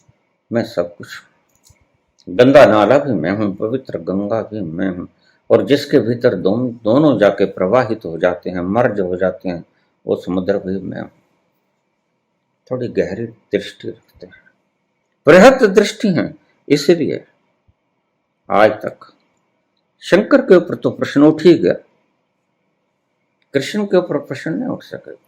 मैं सब कुछ हूं। गंगा नाला भी मैं हूं, पवित्र गंगा भी मैं हूं, और जिसके भीतर दोनों जाके प्रवाहित हो जाते हैं, मर्ज हो जाते हैं, वो समुद्र भी मैं हूं। थोड़ी गहरी दृष्टि रखते हैं, बृहत दृष्टि है। इसलिए आज तक शंकर के ऊपर तो प्रश्न उठ ही गया, कृष्ण के ऊपर प्रश्न नहीं उठ सके।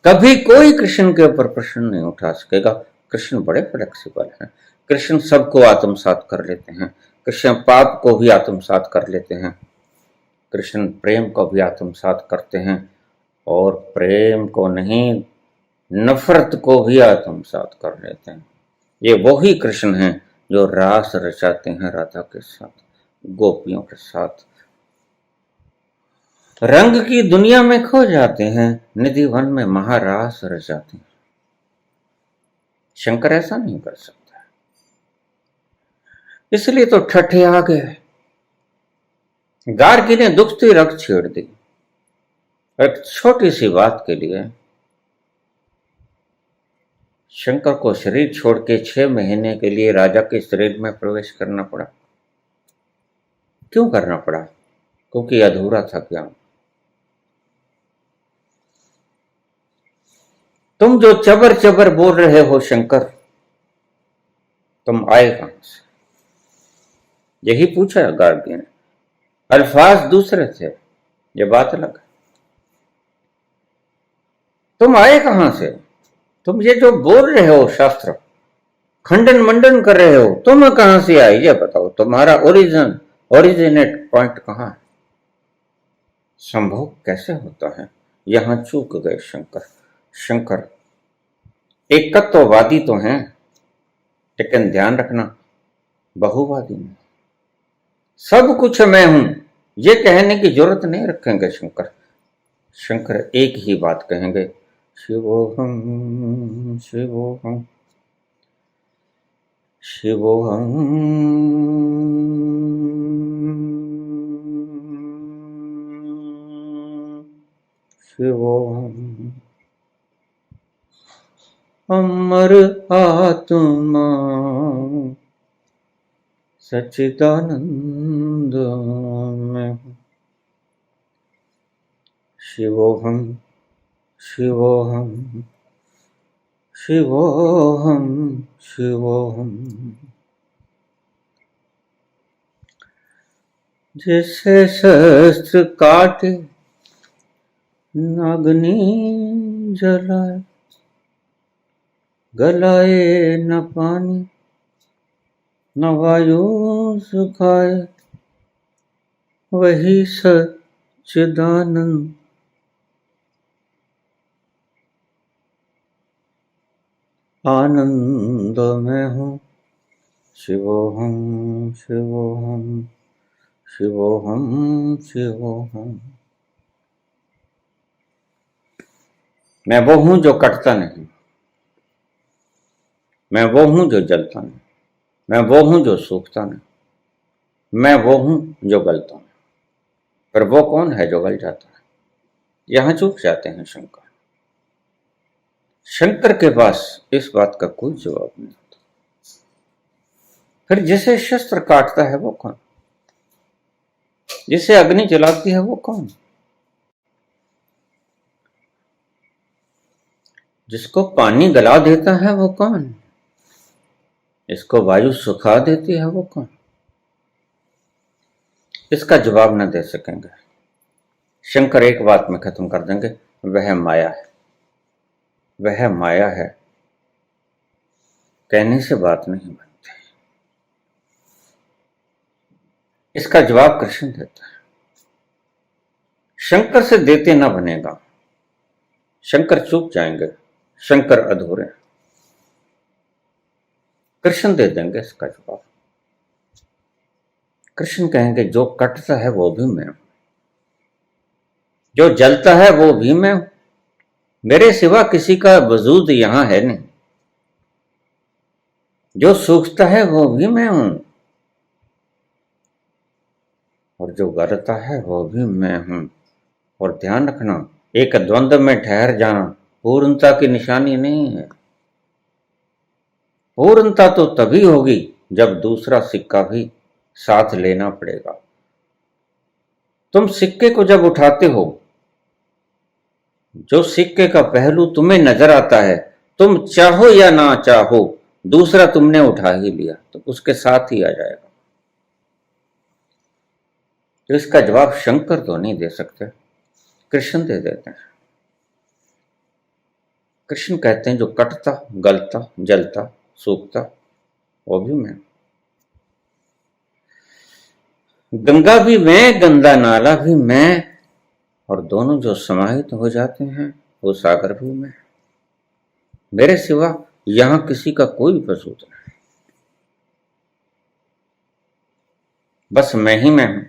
कभी कोई कृष्ण के ऊपर प्रश्न नहीं उठा सकेगा। कृष्ण बड़े फ्लेक्सिबल हैं। कृष्ण सबको आत्मसात कर लेते हैं। कृष्ण पाप को भी आत्मसात कर लेते हैं। कृष्ण प्रेम को भी आत्मसात करते हैं, और प्रेम को नहीं, नफरत को भी आत्मसात कर लेते हैं। ये वही कृष्ण हैं जो रास रचाते हैं राधा के साथ, गोपियों के साथ, रंग की दुनिया में खो जाते हैं, निधि वन में महारास रचाते हैं। शंकर ऐसा नहीं कर सकता, इसलिए तो ठट्ठे आ गए। गार्गी ने दुखती रग छेड़ दी एक छोटी सी बात के लिए। शंकर को शरीर छोड़ के 6 महीने के लिए राजा के शरीर में प्रवेश करना पड़ा। क्यों करना पड़ा? क्योंकि अधूरा था ज्ञान। तुम जो चबर चबर बोल रहे हो शंकर, तुम आए कहां से? यही पूछा गार्गी ने। अल्फाज दूसरे थे, ये बात अलग है। तुम आए कहां से? तुम ये जो बोल रहे हो शास्त्र, खंडन मंडन कर रहे हो, तुम कहां से आए ये बताओ। तुम्हारा ओरिजिनेट पॉइंट कहां है? संभव कैसे होता है? यहां चूक गए शंकर। शंकर एकत्ववादी तो हैं, लेकिन ध्यान रखना बहुवादी नहीं। सब कुछ मैं हूं ये कहने की जरूरत नहीं रखेंगे शंकर। शंकर एक ही बात कहेंगे, शिवोहम शिवोहम शिवोहम शिवोहम। अमर आत्मा सच्चिदानंद में, शिवोहम शिवोहम शिवोहम शिवोहम। जैसे शस्त्र काटे अग्नि जलाए, गलाए न पानी न वायु सुखाए, वही सच्चिदानंद आनंद में हूँ। शिवोहम शिवोहम शिवोहम शिवोहम। मैं वो हूं जो कटता नहीं, मैं वो हूं जो जलता नहीं, मैं वो हूं जो सूखता नहीं, मैं वो हूं जो गलता नहीं। पर वो कौन है जो गल जाता है? यहां चूक जाते हैं शंकर। शंकर के पास इस बात का कोई जवाब नहीं होता। फिर जिसे शस्त्र काटता है वो कौन? जिसे अग्नि जलाती है वो कौन? जिसको पानी गला देता है वो कौन? इसको वायु सुखा देती है वो कौन? इसका जवाब न दे सकेंगे। शंकर एक बात में खत्म कर देंगे, वह माया है। वह माया है, कहने से बात नहीं बनती। इसका जवाब कृष्ण देता है। शंकर से देते ना बनेगा, शंकर चूक जाएंगे, शंकर अधूरे। कृष्ण दे देंगे इसका जवाब। कृष्ण कहेंगे जो कटता है वो भी मैं हूं, जो जलता है वो भी मैं हूं, मेरे सिवा किसी का वजूद यहां है नहीं। जो सूखता है वो भी मैं हूं, और जो गलता है वो भी मैं हूं। और ध्यान रखना, एक द्वंद्व में ठहर जाना पूर्णता की निशानी नहीं है। पूर्णता तो तभी होगी जब दूसरा सिक्का भी साथ लेना पड़ेगा। तुम सिक्के को जब उठाते हो, जो सिक्के का पहलू तुम्हें नजर आता है, तुम चाहो या ना चाहो दूसरा तुमने उठा ही लिया, तो उसके साथ ही आ जाएगा। तो इसका जवाब शंकर तो नहीं दे सकते, कृष्ण दे देते हैं। कृष्ण कहते हैं जो कटता, गलता, जलता, सूखता वो भी मैं। गंगा भी मैं, गंदा नाला भी मैं, और दोनों जो समाहित हो जाते हैं वो सागर भी मैं। मेरे सिवा यहां किसी का कोई वजूद नहीं, बस मैं ही मैं हूं।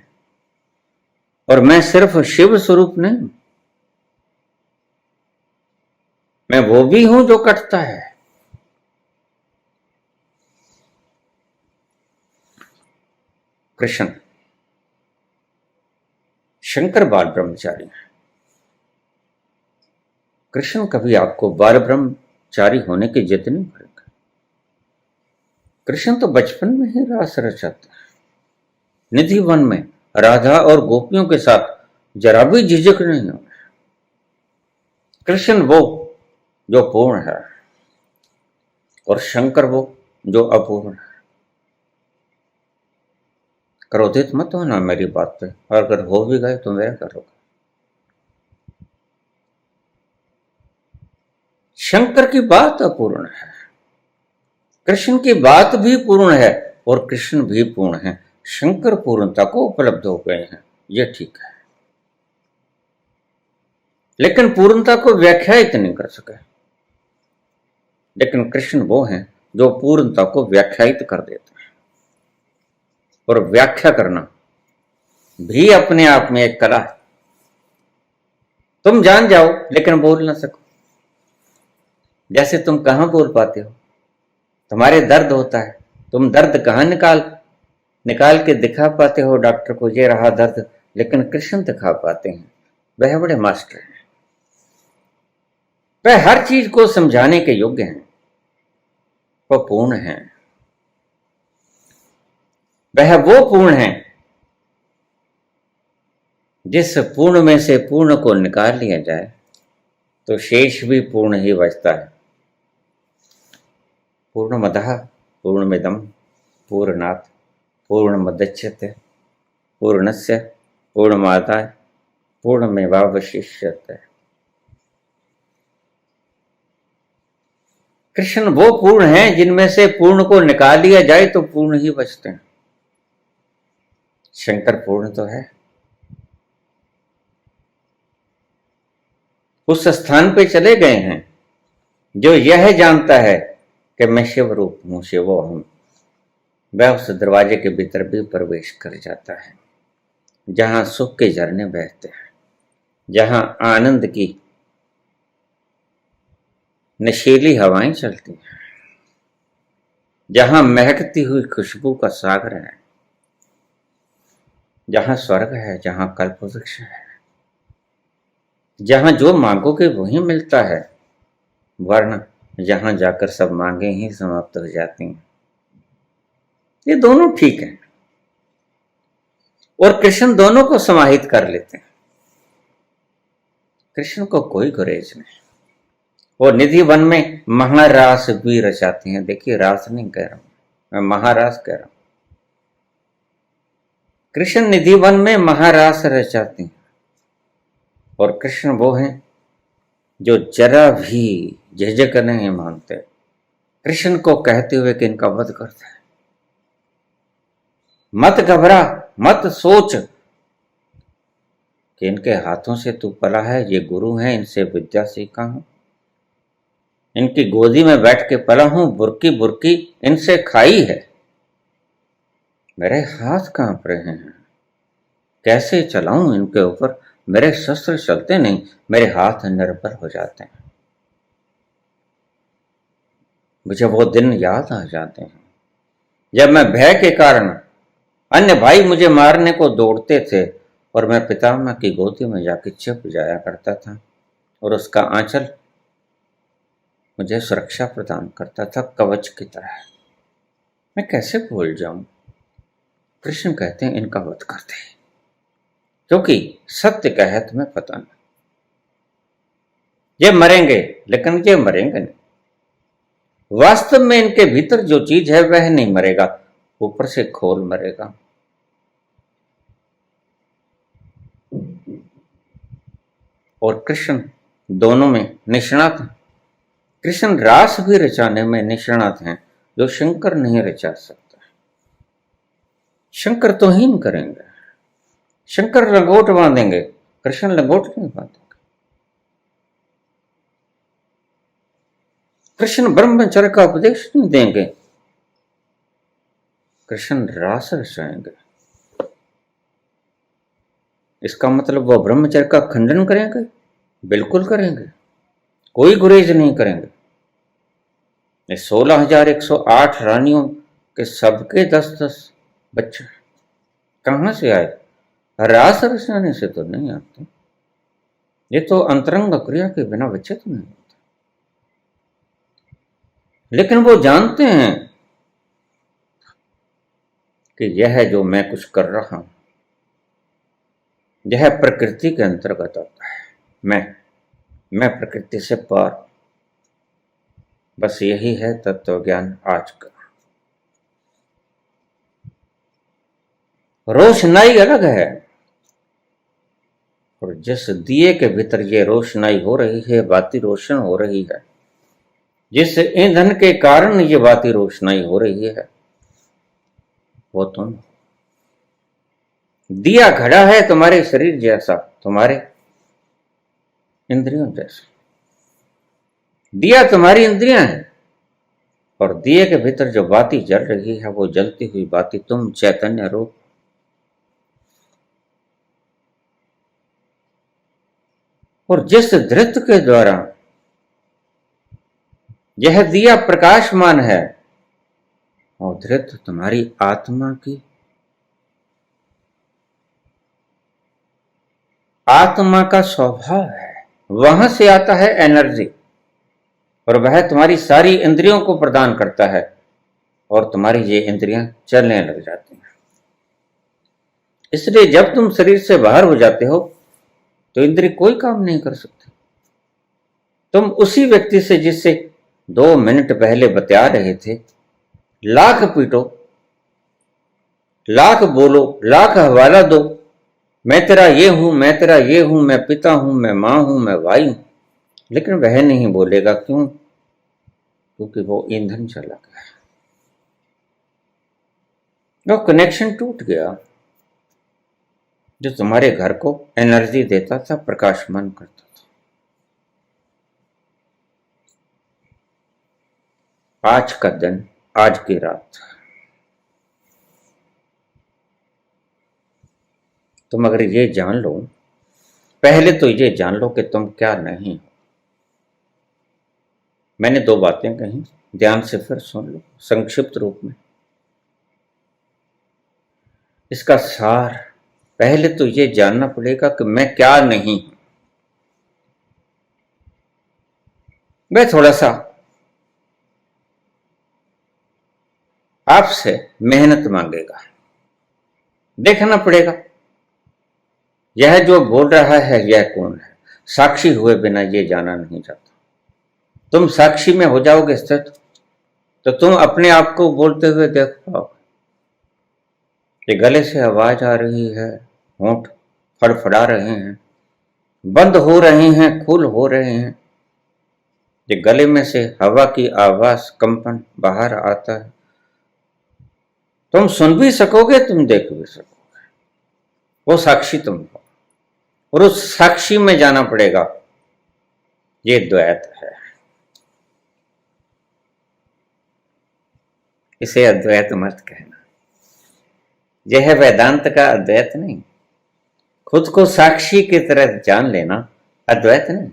और मैं सिर्फ शिव स्वरूप नहीं, मैं वो भी हूं जो कटता है। कृष्ण, शंकर बाल ब्रह्मचारी हैं। कृष्ण कभी आपको बाल ब्रह्मचारी होने की जिद नहीं करेगा। कृष्ण तो बचपन में ही रास रचाते हैं, निधि वन में राधा और गोपियों के साथ जरा भी झिझक नहीं हो। कृष्ण वो जो पूर्ण है, और शंकर वो जो अपूर्ण है। क्रोधित मत होना मेरी बात पे, और अगर हो भी गए तो मेरा करोगे। शंकर की बात अपूर्ण है, कृष्ण की बात भी पूर्ण है, और कृष्ण भी पूर्ण है। शंकर पूर्णता को उपलब्ध हो गए हैं, यह ठीक है, लेकिन पूर्णता को व्याख्यायित नहीं कर सके। लेकिन कृष्ण वो हैं जो पूर्णता को व्याख्यायित कर देते हैं, और व्याख्या करना भी अपने आप में एक कला है। तुम जान जाओ लेकिन बोल ना सको। जैसे तुम कहां बोल पाते हो, तुम्हारे दर्द होता है, तुम दर्द कहां निकाल के दिखा पाते हो डॉक्टर को, ये रहा दर्द, लेकिन कृष्ण दिखा पाते हैं। वह बड़े मास्टर हैं, वह हर चीज को समझाने के योग्य हैं, वह पूर्ण हैं। वह वो पूर्ण हैं जिस पूर्ण में से पूर्ण को निकाल लिया जाए तो शेष भी पूर्ण ही बचता है। पूर्णमदः पूर्णमिदं पूर्णात् पूर्णमुदच्यते पूर्णस्य पूर्णमादाय पूर्णमेवावशिष्यते। कृष्ण वो पूर्ण हैं जिनमें से पूर्ण को निकाल लिया जाए तो पूर्ण ही बचते हैं। शंकर पूर्ण तो है, उस स्थान पे चले गए हैं जो यह जानता है कि मैं शिव रूप हूं, शिवो हूं। वह उस दरवाजे के भीतर भी प्रवेश कर जाता है जहां सुख के झरने बहते हैं, जहां आनंद की नशीली हवाएं चलती हैं, जहां महकती हुई खुशबू का सागर है, जहां स्वर्ग है, जहां कल्पवृक्ष है, जहां जो मांगोगे वही मिलता है, वरना जहां जाकर सब मांगे ही समाप्त हो जाती हैं। ये दोनों ठीक है, और कृष्ण दोनों को समाहित कर लेते हैं। कृष्ण को कोई गुरेज नहीं। वो निधि वन में महारास भी रचाते हैं। देखिए, रास नहीं कह रहा हूं मैं, महारास कह रहा हूं। कृष्ण निधि वन में महारास रचाते हैं। और कृष्ण वो हैं जो जरा भी झिझक नहीं मानते कृष्ण को कहते हुए कि इनका वध करते हैं। मत घबरा, मत सोच कि इनके हाथों से तू पला है, ये गुरु हैं, इनसे विद्या सीखा हूं, इनकी गोदी में बैठ के पला हूं, बुरकी बुरकी इनसे खाई है। मेरे हाथ कांप रहे हैं, कैसे चलाऊं इनके ऊपर, मेरे शस्त्र चलते नहीं, मेरे हाथ निर्बल हो जाते हैं। मुझे वो दिन याद आ जाते हैं जब मैं भय के कारण अन्य भाई मुझे मारने को दौड़ते थे और मैं पितामह की गोदी में जाके छिप जाया करता था और उसका आंचल मुझे सुरक्षा प्रदान करता था, कवच की तरह। मैं कैसे भूल जाऊं। कृष्ण कहते हैं इनका वध करते हैं, क्योंकि सत्य का है तुम्हें पता नहीं। ये मरेंगे, लेकिन ये मरेंगे नहीं। वास्तव में इनके भीतर जो चीज है वह नहीं मरेगा, ऊपर से खोल मरेगा। और कृष्ण दोनों में निष्णात हैं। कृष्ण रास भी रचाने में निष्णात हैं, जो शंकर नहीं रचा सकता। शंकर तो हीन करेंगे, शंकर लंगोट बांधेंगे, कृष्ण लंगोट नहीं बांधेंगे। कृष्ण ब्रह्मचर्य का उपदेश नहीं देंगे, कृष्ण रास रचाएंगे। इसका मतलब वह ब्रह्मचर्य का खंडन करेंगे? बिल्कुल करेंगे, कोई गुरेज नहीं करेंगे। 16,108 रानियों के सबके 10-10 बच्चे कहां से आए? रास रचाने से तो नहीं आते। ये तो अंतरंग क्रिया के बिना बच्चे तो नहीं होते। लेकिन वो जानते हैं कि यह जो मैं कुछ कर रहा हूं यह प्रकृति के अंतर्गत आता है। मैं प्रकृति से पार। बस यही है तत्व ज्ञान आज का। रोशनाई अलग है, और जिस दिए के भीतर ये रोशनाई हो रही है, बाती रोशन हो रही है, जिस ईंधन के कारण ये बाती रोशनाई हो रही है, वो तुम। दिया खड़ा है तुम्हारे शरीर जैसा, तुम्हारे इंद्रियों जैसा। दिया तुम्हारी इंद्रियां हैं, और दिए के भीतर जो बाती जल रही है वो जलती हुई बाती तुम चैतन्य रूप। और जिस धृत के द्वारा यह दिया प्रकाशमान है, और धृत तुम्हारी आत्मा की, आत्मा का स्वभाव है। वहां से आता है एनर्जी, और वह तुम्हारी सारी इंद्रियों को प्रदान करता है, और तुम्हारी ये इंद्रियां चलने लग जाती हैं। इसलिए जब तुम शरीर से बाहर हो जाते हो तो इंद्रिय कोई काम नहीं कर सकती। तुम उसी व्यक्ति से जिससे 2 मिनट पहले बता रहे थे, लाख पीटो, लाख बोलो, लाख हवाला दो, मैं तेरा ये हूं, मैं तेरा ये हूं, मैं पिता हूं, मैं मां हूं, मैं भाई हूं, लेकिन वह नहीं बोलेगा। क्यों? क्योंकि वो ईंधन चला गया, वो कनेक्शन टूट गया जो तुम्हारे घर को एनर्जी देता था, प्रकाशमान करता था। आज का दिन, आज की रात तुम अगर ये जान लो, पहले तो ये जान लो कि तुम क्या नहीं हो। मैंने 2 बातें कही, ध्यान से फिर सुन लो संक्षिप्त रूप में। इसका सार, पहले तो ये जानना पड़ेगा कि मैं क्या नहीं हूं। मैं थोड़ा सा आपसे मेहनत मांगेगा, देखना पड़ेगा यह जो बोल रहा है यह कौन है? साक्षी हुए बिना ये जाना नहीं जाता। तुम साक्षी में हो जाओगे स्थित तो तुम अपने आप को बोलते हुए देख पाओगे कि गले से आवाज आ रही है, होंठ फड़फड़ा रहे हैं, बंद हो रहे हैं, खुल हो रहे हैं, ये गले में से हवा की आवाज कंपन बाहर आता है। तुम सुन भी सकोगे, तुम देख भी सकोगे, वो साक्षी तुम हो। और उस साक्षी में जाना पड़ेगा, ये द्वैत है। इसे अद्वैत मत कहना, यह है वेदांत का अद्वैत नहीं। खुद को साक्षी की तरह जान लेना अद्वैत नहीं,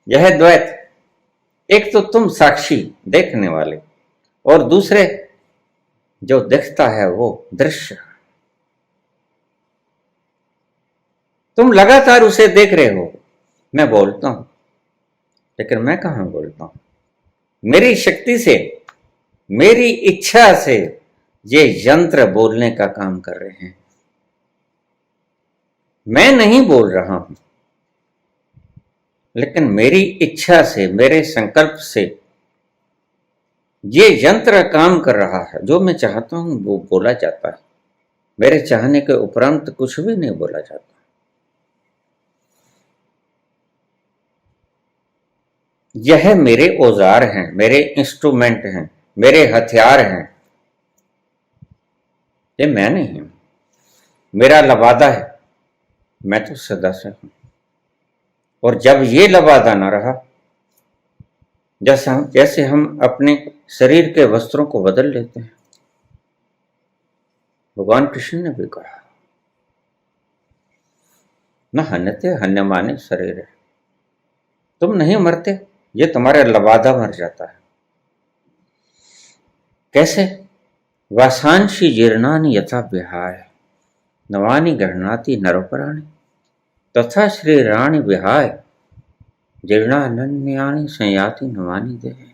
यह है द्वैत। एक तो तुम साक्षी देखने वाले, और दूसरे जो दिखता है वो दृश्य। तुम लगातार उसे देख रहे हो। मैं बोलता हूं, लेकिन मैं कहां बोलता हूं? मेरी शक्ति से, मेरी इच्छा से ये यंत्र बोलने का काम कर रहे हैं। मैं नहीं बोल रहा हूं, लेकिन मेरी इच्छा से, मेरे संकल्प से ये यंत्र काम कर रहा है। जो मैं चाहता हूं वो बोला जाता है। मेरे चाहने के उपरांत कुछ भी नहीं बोला जाता। यह मेरे औजार हैं, मेरे इंस्ट्रूमेंट हैं, मेरे हथियार हैं। ये मैं नहीं हूं, मेरा लबादा है। मैं तो सदा से हूं। और जब ये लबादा ना रहा, जैसे हम अपने शरीर के वस्त्रों को बदल लेते हैं। भगवान कृष्ण ने भी कहा, न हन्यते हन्यमाने शरीर है। तुम नहीं मरते, ये तुम्हारा लबादा मर जाता है। कैसे? वासांशी जीर्णानि यथा विहाय नवानि गृह्णाति नरोपराणि तथा श्रीराणि विहाय जीर्णान्यानि संयाति नवानि देह।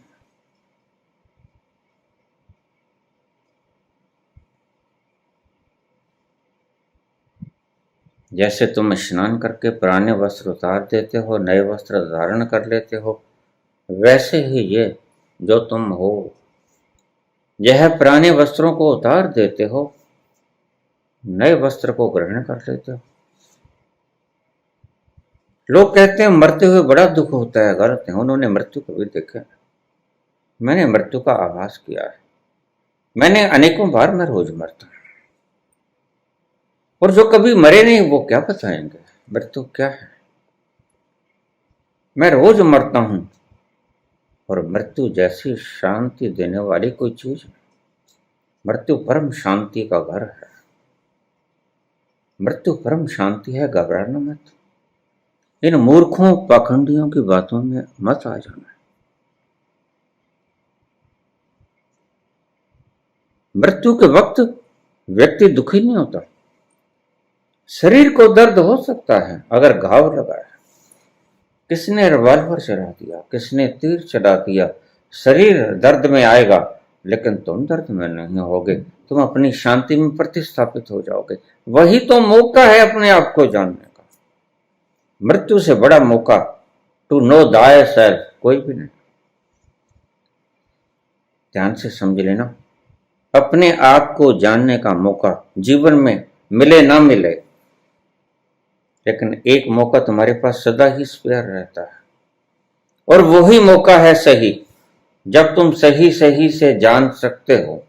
जैसे तुम स्नान करके पुराने वस्त्र उतार देते हो, नए वस्त्र धारण कर लेते हो, वैसे ही ये जो तुम हो, यह पुराने वस्त्रों को उतार देते हो, नए वस्त्र को ग्रहण कर लेते हो। लोग कहते हैं मरते हुए बड़ा दुख होता है। गलत है, उन्होंने मृत्यु को भी देखा। मैंने मृत्यु का आभास किया है। मैंने अनेकों बार, मैं रोज मरता हूं। और जो कभी मरे नहीं वो क्या बताएंगे मृत्यु क्या है। मैं रोज मरता हूं, और मृत्यु जैसी शांति देने वाली कोई चीज नहीं। मृत्यु परम शांति का घर है। मृत्यु परम शांति है, घबराना मत। इन मूर्खों पाखंडियों की बातों में मत आ जाना। मृत्यु के वक्त व्यक्ति दुखी नहीं होता। शरीर को दर्द हो सकता है अगर घाव लगा है, किसने रिवॉल्वर चला दिया, किसने तीर चला दिया, शरीर दर्द में आएगा, लेकिन तुम दर्द में नहीं होगे। तुम अपनी शांति में प्रतिस्थापित हो जाओगे। वही तो मौका है अपने आप को जानने का। मृत्यु से बड़ा मौका टू नो दाय सेल्फ कोई भी नहीं। ध्यान से समझ लेना, अपने आप को जानने का मौका जीवन में मिले ना मिले, लेकिन एक मौका तुम्हारे पास सदा ही स्पेयर रहता है। और वही मौका है सही, जब तुम सही सही से जान सकते हो।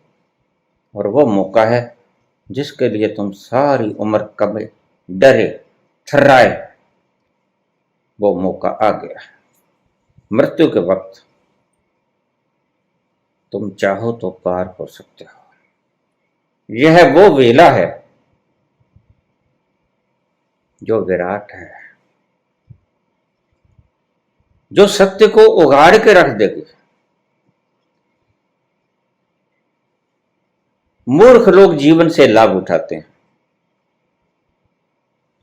और वो मौका है जिसके लिए तुम सारी उम्र कभी डरे थर्राए। वो मौका आ गया है। मृत्यु के वक्त तुम चाहो तो पार हो सकते हो। यह वो वेला है जो विराट है, जो सत्य को उगाड़ के रख देगी। मूर्ख लोग जीवन से लाभ उठाते हैं,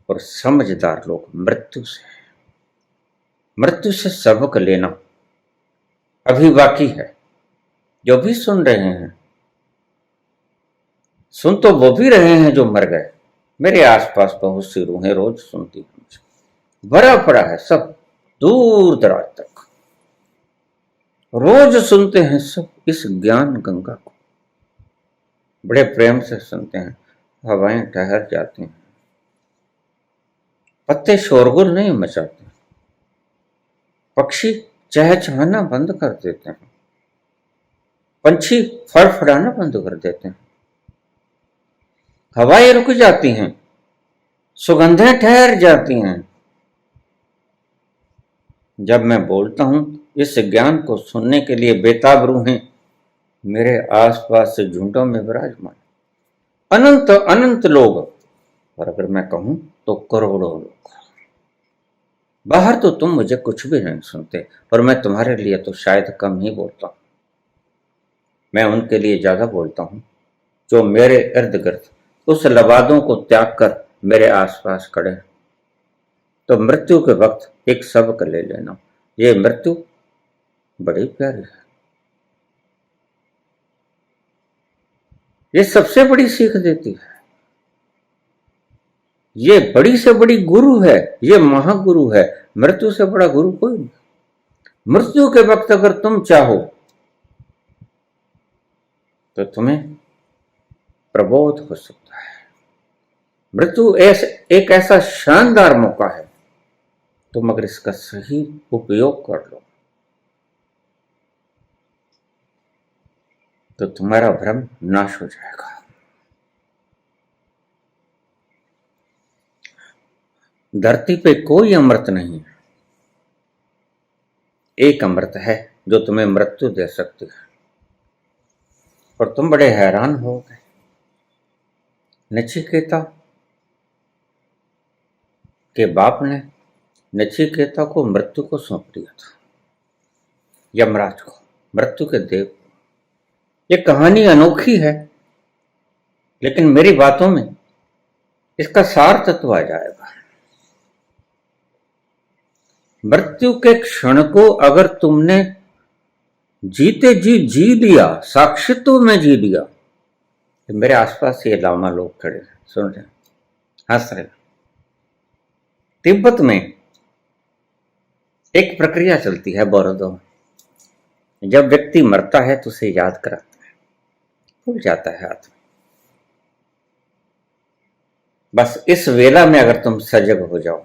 और समझदार लोग मृत्यु से सबक लेना अभी बाकी है। जो भी सुन रहे हैं, सुन तो वो भी रहे हैं जो मर गए, मेरे आसपास बहुत सी रूहें रोज सुनती हैं, भरा पड़ा है सब दूर दराज तक, रोज सुनते हैं सब इस ज्ञान गंगा को, बड़े प्रेम से सुनते हैं। हवाएं ठहर जाती हैं, पत्ते शोरगुल नहीं मचाते, पक्षी चहचहाना बंद कर देते हैं, पंछी फड़फड़ाना बंद कर देते हैं, हवाएं रुक जाती हैं, सुगंधें ठहर जाती हैं। जब मैं बोलता हूं इस ज्ञान को सुनने के लिए बेताब रूहें मेरे आसपास से झुंडों में विराजमान, अनंत अनंत लोग, और अगर मैं कहूं तो करोड़ों लोग। बाहर तो तुम मुझे कुछ भी नहीं सुनते, और मैं तुम्हारे लिए तो शायद कम ही बोलता हूं। मैं उनके लिए ज्यादा बोलता हूं जो मेरे इर्द गिर्द उस लबादों को त्याग कर मेरे आसपास खड़े हैं। तो मृत्यु के वक्त एक सबक ले लेना, ये मृत्यु बड़ी प्यारी है, ये सबसे बड़ी सीख देती है, ये बड़ी से बड़ी गुरु है, ये महागुरु है। मृत्यु से बड़ा गुरु कोई नहीं। मृत्यु के वक्त अगर तुम चाहो तो तुम्हें प्रबोध हो सकता है। मृत्यु एक ऐसा शानदार मौका है, तुम अगर इसका सही उपयोग कर लो तो तुम्हारा भ्रम नाश हो जाएगा। धरती पे कोई अमृत नहीं है, एक अमृत है जो तुम्हें मृत्यु दे सकती है। और तुम बड़े हैरान हो गए, नचिकेता के बाप ने नचिकेता को मृत्यु को सौंप दिया था, यमराज को, मृत्यु के देव को। ये कहानी अनोखी है, लेकिन मेरी बातों में इसका सार तत्व आ जाएगा। मृत्यु के क्षण को अगर तुमने जीते जी लिया, साक्षित्व में जी लिया, तो मेरे आसपास ये लामा लोग खड़े सुन रहे, हंस रहे। तिब्बत में एक प्रक्रिया चलती है बोरोदो में, जब व्यक्ति मरता है तो उसे याद कराता है, भूल जाता है आदमी। बस इस वेला में अगर तुम सजग हो जाओ,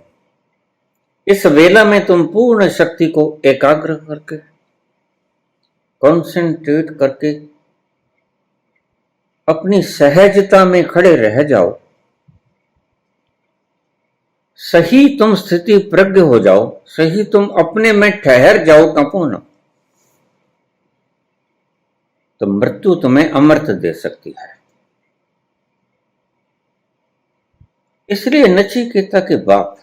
इस वेला में तुम पूर्ण शक्ति को एकाग्र करके, कंसंट्रेट करके अपनी सहजता में खड़े रह जाओ, सही तुम स्थिति प्रज्ञ हो जाओ, सही तुम अपने में ठहर जाओ संपूर्ण, तो मृत्यु तुम्हें अमृत दे सकती है। इसलिए नचिकेता के बाप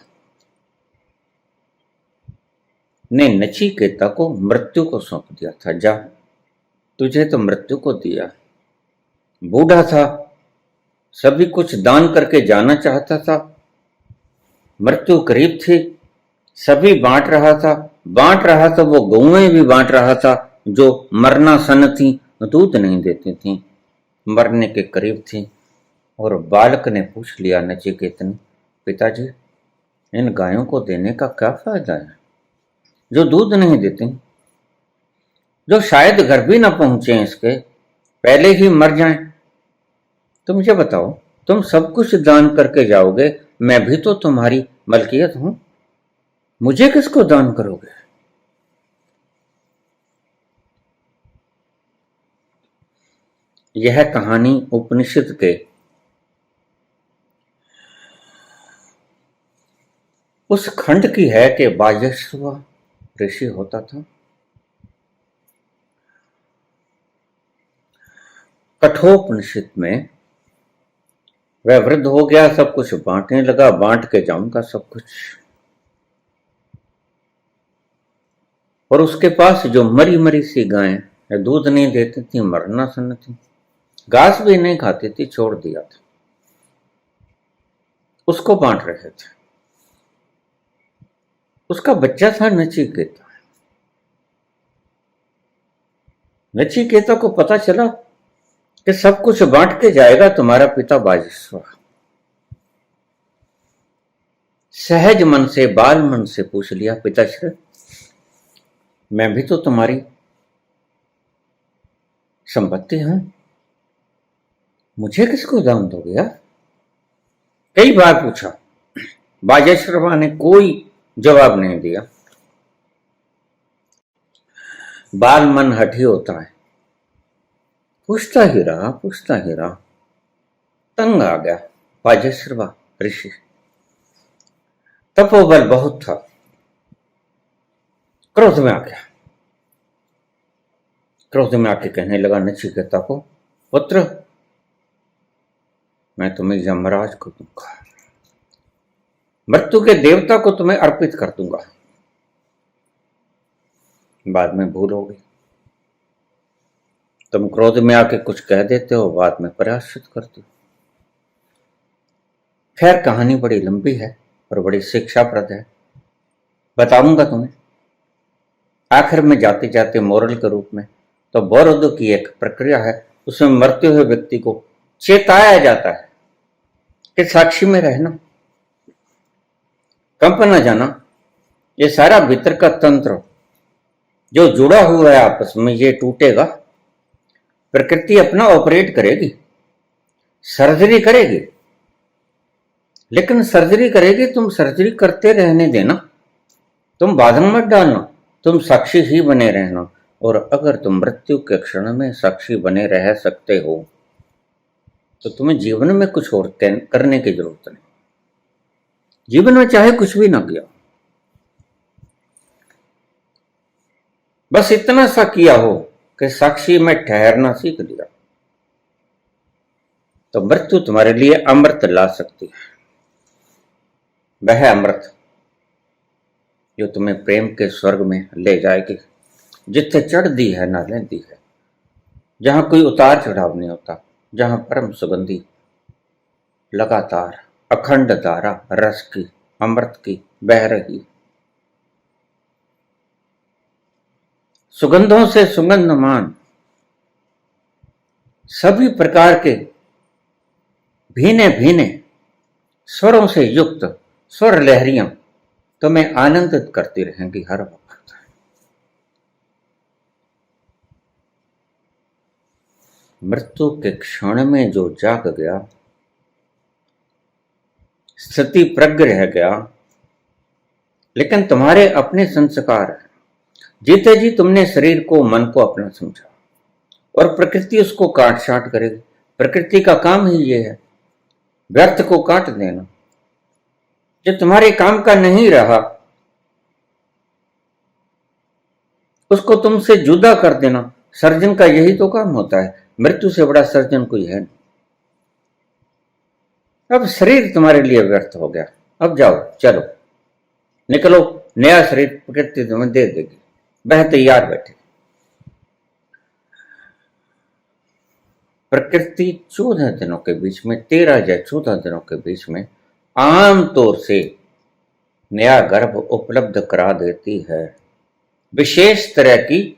ने नचिकेता को मृत्यु को सौंप दिया था, जा तुझे तो मृत्यु को दिया। बूढ़ा था, सभी कुछ दान करके जाना चाहता था, मृत्यु करीब थी, सभी बांट रहा था, वो गौएं भी बांट रहा था जो मरना सन थी, दूध नहीं देती थी, मरने के करीब थी। और बालक ने पूछ लिया नचिकेत ने, पिताजी इन गायों को देने का क्या फायदा है जो दूध नहीं देती, जो शायद घर भी ना पहुंचे, इसके पहले ही मर जाएं। तो मुझे बताओ, तुम सब कुछ दान करके जाओगे, मैं भी तो तुम्हारी मलकियत हूं, मुझे किसको दान करोगे? यह कहानी उपनिषद के उस खंड की है कि वाजस्व ऋषि होता था, कठोपनिषद में वह वृद्ध हो गया, सब कुछ बांटने लगा, बांट के जाऊंगा सब कुछ। और उसके पास जो मरी मरी सी गायें दूध नहीं देती थी, मरना सन थी, घास भी नहीं खाती थी, छोड़ दिया था, उसको बांट रहे थे। उसका बच्चा था नचिकेता। नचिकेता को पता चला कि सब कुछ बांट के जाएगा तुम्हारा पिता वाजस्व। सहज मन से, बाल मन से पूछ लिया, पिताश्री मैं भी तो तुम्हारी संपत्ति हूं, मुझे किसको दान दोगे यार? कई बार पूछा, बाजेश्वरवा ने कोई जवाब नहीं दिया। बाल मन हठी होता है, पूछता ही रहा, तंग आ गया बाजेश्वरवा ऋषि। तपोबल बहुत था, क्रोध में आ गया। क्रोध में आके कहने लगा नचिकेता को, पुत्र मैं तुम्हें यमराज को दूंगा, मृत्यु के देवता को तुम्हें अर्पित कर दूंगा, बाद में भूल हो गई। तुम क्रोध में आके कुछ कह देते हो, बाद में पराश्रित करते हो। खैर कहानी बड़ी लंबी है और बड़ी शिक्षाप्रद है, बताऊंगा तुम्हें। आखिर में जाते जाते मोरल के रूप में तो बोरोदो की एक प्रक्रिया है, उसमें मरते हुए व्यक्ति को चेताया जाता है कि साक्षी में रहना, कंप न जाना। ये सारा भीतर का तंत्र जो जुड़ा हुआ है आपस में, ये टूटेगा। प्रकृति अपना ऑपरेट करेगी, सर्जरी करेगी, लेकिन सर्जरी करेगी, तुम सर्जरी करते रहने देना, तुम बाधा मत डालना, तुम साक्षी ही बने रहना। और अगर तुम मृत्यु के क्षण में साक्षी बने रह सकते हो तो तुम्हें जीवन में कुछ और करने की जरूरत नहीं। जीवन में चाहे कुछ भी ना किया, बस इतना सा किया हो कि साक्षी में ठहरना सीख लिया, तो मृत्यु तुम्हारे लिए अमृत ला सकती है। वह अमृत जो तुम्हें प्रेम के स्वर्ग में ले जाएगी, जिथे चढ़ दी है ना लेंदी है, जहां कोई उतार चढ़ाव नहीं होता, जहां परम सुगंधी लगातार अखंड धारा रस की, अमृत की बह रही, सुगंधों से सुगंधमान, सभी प्रकार के भीने भीने स्वरों से युक्त स्वर लहरियां तुम्हें आनंदित करती रहेंगी हर वक्त। मृत्यु के क्षण में जो जाग गया, स्थिति प्रज्ञ रह गया, लेकिन तुम्हारे अपने संस्कार हैं। जीते जी तुमने शरीर को, मन को अपना समझा, और प्रकृति उसको काट छाट करेगी। प्रकृति का काम ही ये है, व्यर्थ को काट देना। जो तुम्हारे काम का नहीं रहा उसको तुमसे जुदा कर देना। सर्जन का यही तो काम होता है, मृत्यु से बड़ा सर्जन कोई है नहीं। अब शरीर तुम्हारे लिए व्यर्थ हो गया, अब जाओ, चलो निकलो, नया शरीर प्रकृति तुम्हें दे देगी, वह तैयार बैठे। प्रकृति 14 दिनों के बीच में, 13 या 14 दिनों के बीच में आमतौर से नया गर्भ उपलब्ध करा देती है, विशेष तरह की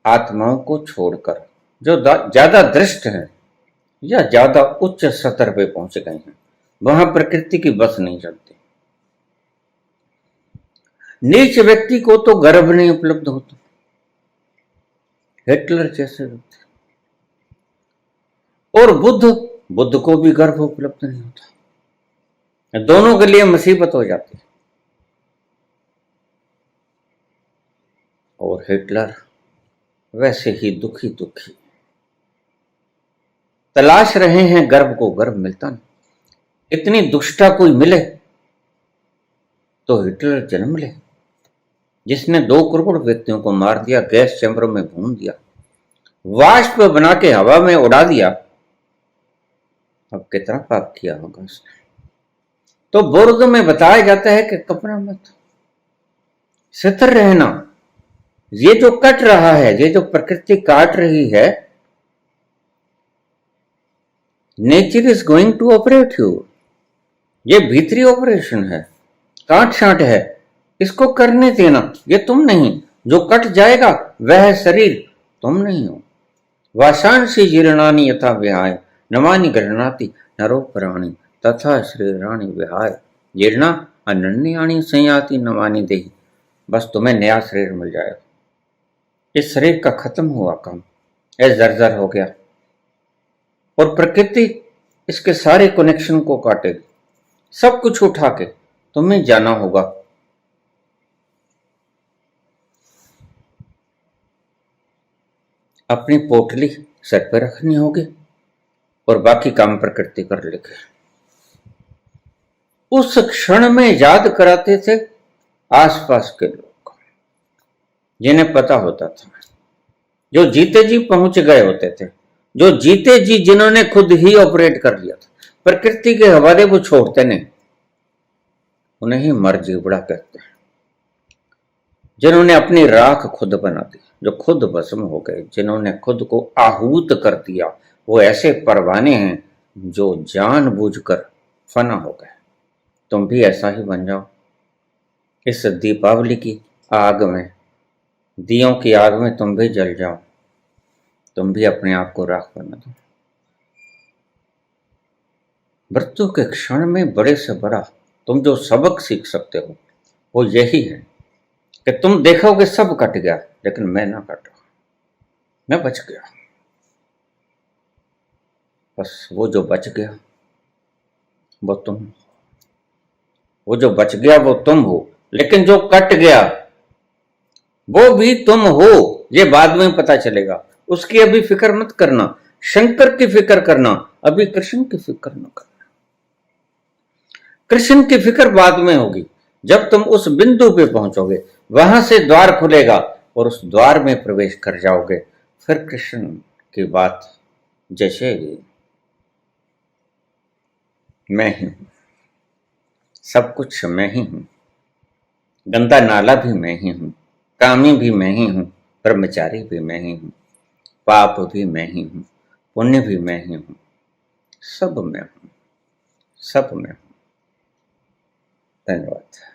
आत्माओं को छोड़कर, जो ज्यादा दृष्ट हैं या ज्यादा उच्च स्तर पे पहुंच गए हैं। वहां प्रकृति की बस नहीं चलती। नीच व्यक्ति को तो गर्भ नहीं उपलब्ध होता, हिटलर जैसे व्यक्ति, और बुद्ध को भी गर्भ उपलब्ध नहीं होता। दोनों के लिए मुसीबत हो जाती है। और हिटलर वैसे ही दुखी तलाश रहे हैं गर्भ को, गर्भ मिलता नहीं। इतनी दुष्टता कोई मिले तो हिटलर जन्म ले, जिसने 2 करोड़ व्यक्तियों को मार दिया, गैस चैम्बर में भून दिया, वाष्प बना के हवा में उड़ा दिया। अब कितना पाप किया होगा उसने। तो बोरोदो में बताया जाता है कि कपड़ा मत, स्थिर रहना। ये जो कट रहा है, ये जो प्रकृति काट रही है, nature is going to operate you. ये भीतरी ऑपरेशन है, काट छांट है, इसको करने देना। ये तुम नहीं, जो कट जाएगा वह शरीर तुम नहीं हो। वाशांसी जीर्णानि यथा विहाय नमानि गृह्णाति नरो प्राणी तथा श्री रानी विहाय जीर्णा अनन्याणी संयाति नवानी देही, बस तुम्हें नया शरीर मिल जाएगा। इस शरीर का खत्म हुआ काम, ये जर्जर हो गया और प्रकृति इसके सारे कनेक्शन को काटेगी। सब कुछ उठा के तुम्हें जाना होगा। अपनी पोटली सर पे रखनी होगी और बाकी काम प्रकृति कर लेगी। उस क्षण में याद कराते थे आसपास के लोग जिन्हें पता होता था, जो जीते जी पहुंच गए होते थे, जो जीते जी जिन्होंने खुद ही ऑपरेट कर लिया था। प्रकृति के हवाले वो छोड़ते नहीं, उन्हें ही मर जीवड़ा कहते हैं। जिन्होंने अपनी राख खुद बना दी, जो खुद भस्म हो गए, जिन्होंने खुद को आहूत कर दिया, वो ऐसे परवाने हैं जो जानबूझकर फना हो गए। तुम भी ऐसा ही बन जाओ। इस दीपावली की आग में, दियों की आग में तुम भी जल जाओ। तुम भी अपने आप को राख बना दो। मृत्यु के क्षण में बड़े से बड़ा तुम जो सबक सीख सकते हो वो यही है कि तुम देखोगे सब कट गया, लेकिन मैं ना कटा, मैं बच गया। बस वो जो बच गया वो तुम हो। वो जो बच गया वो तुम हो, लेकिन जो कट गया वो भी तुम हो। ये बाद में पता चलेगा। उसकी अभी फिक्र मत करना, शंकर की फिक्र करना, अभी कृष्ण की फिक्र न करना। कृष्ण की फिक्र बाद में होगी, जब तुम उस बिंदु पे पहुंचोगे, वहां से द्वार खुलेगा और उस द्वार में प्रवेश कर जाओगे। फिर कृष्ण की बात जचेगी। मैं ही हूं, सब कुछ मैं ही हूं। गंदा नाला भी मैं ही हूं, कामी भी मैं ही हूं, ब्रह्मचारी भी मैं ही हूं, पाप भी मैं ही हूं, पुण्य भी मैं ही हूं। सब मैं हूं, सब मैं हूं। धन्यवाद।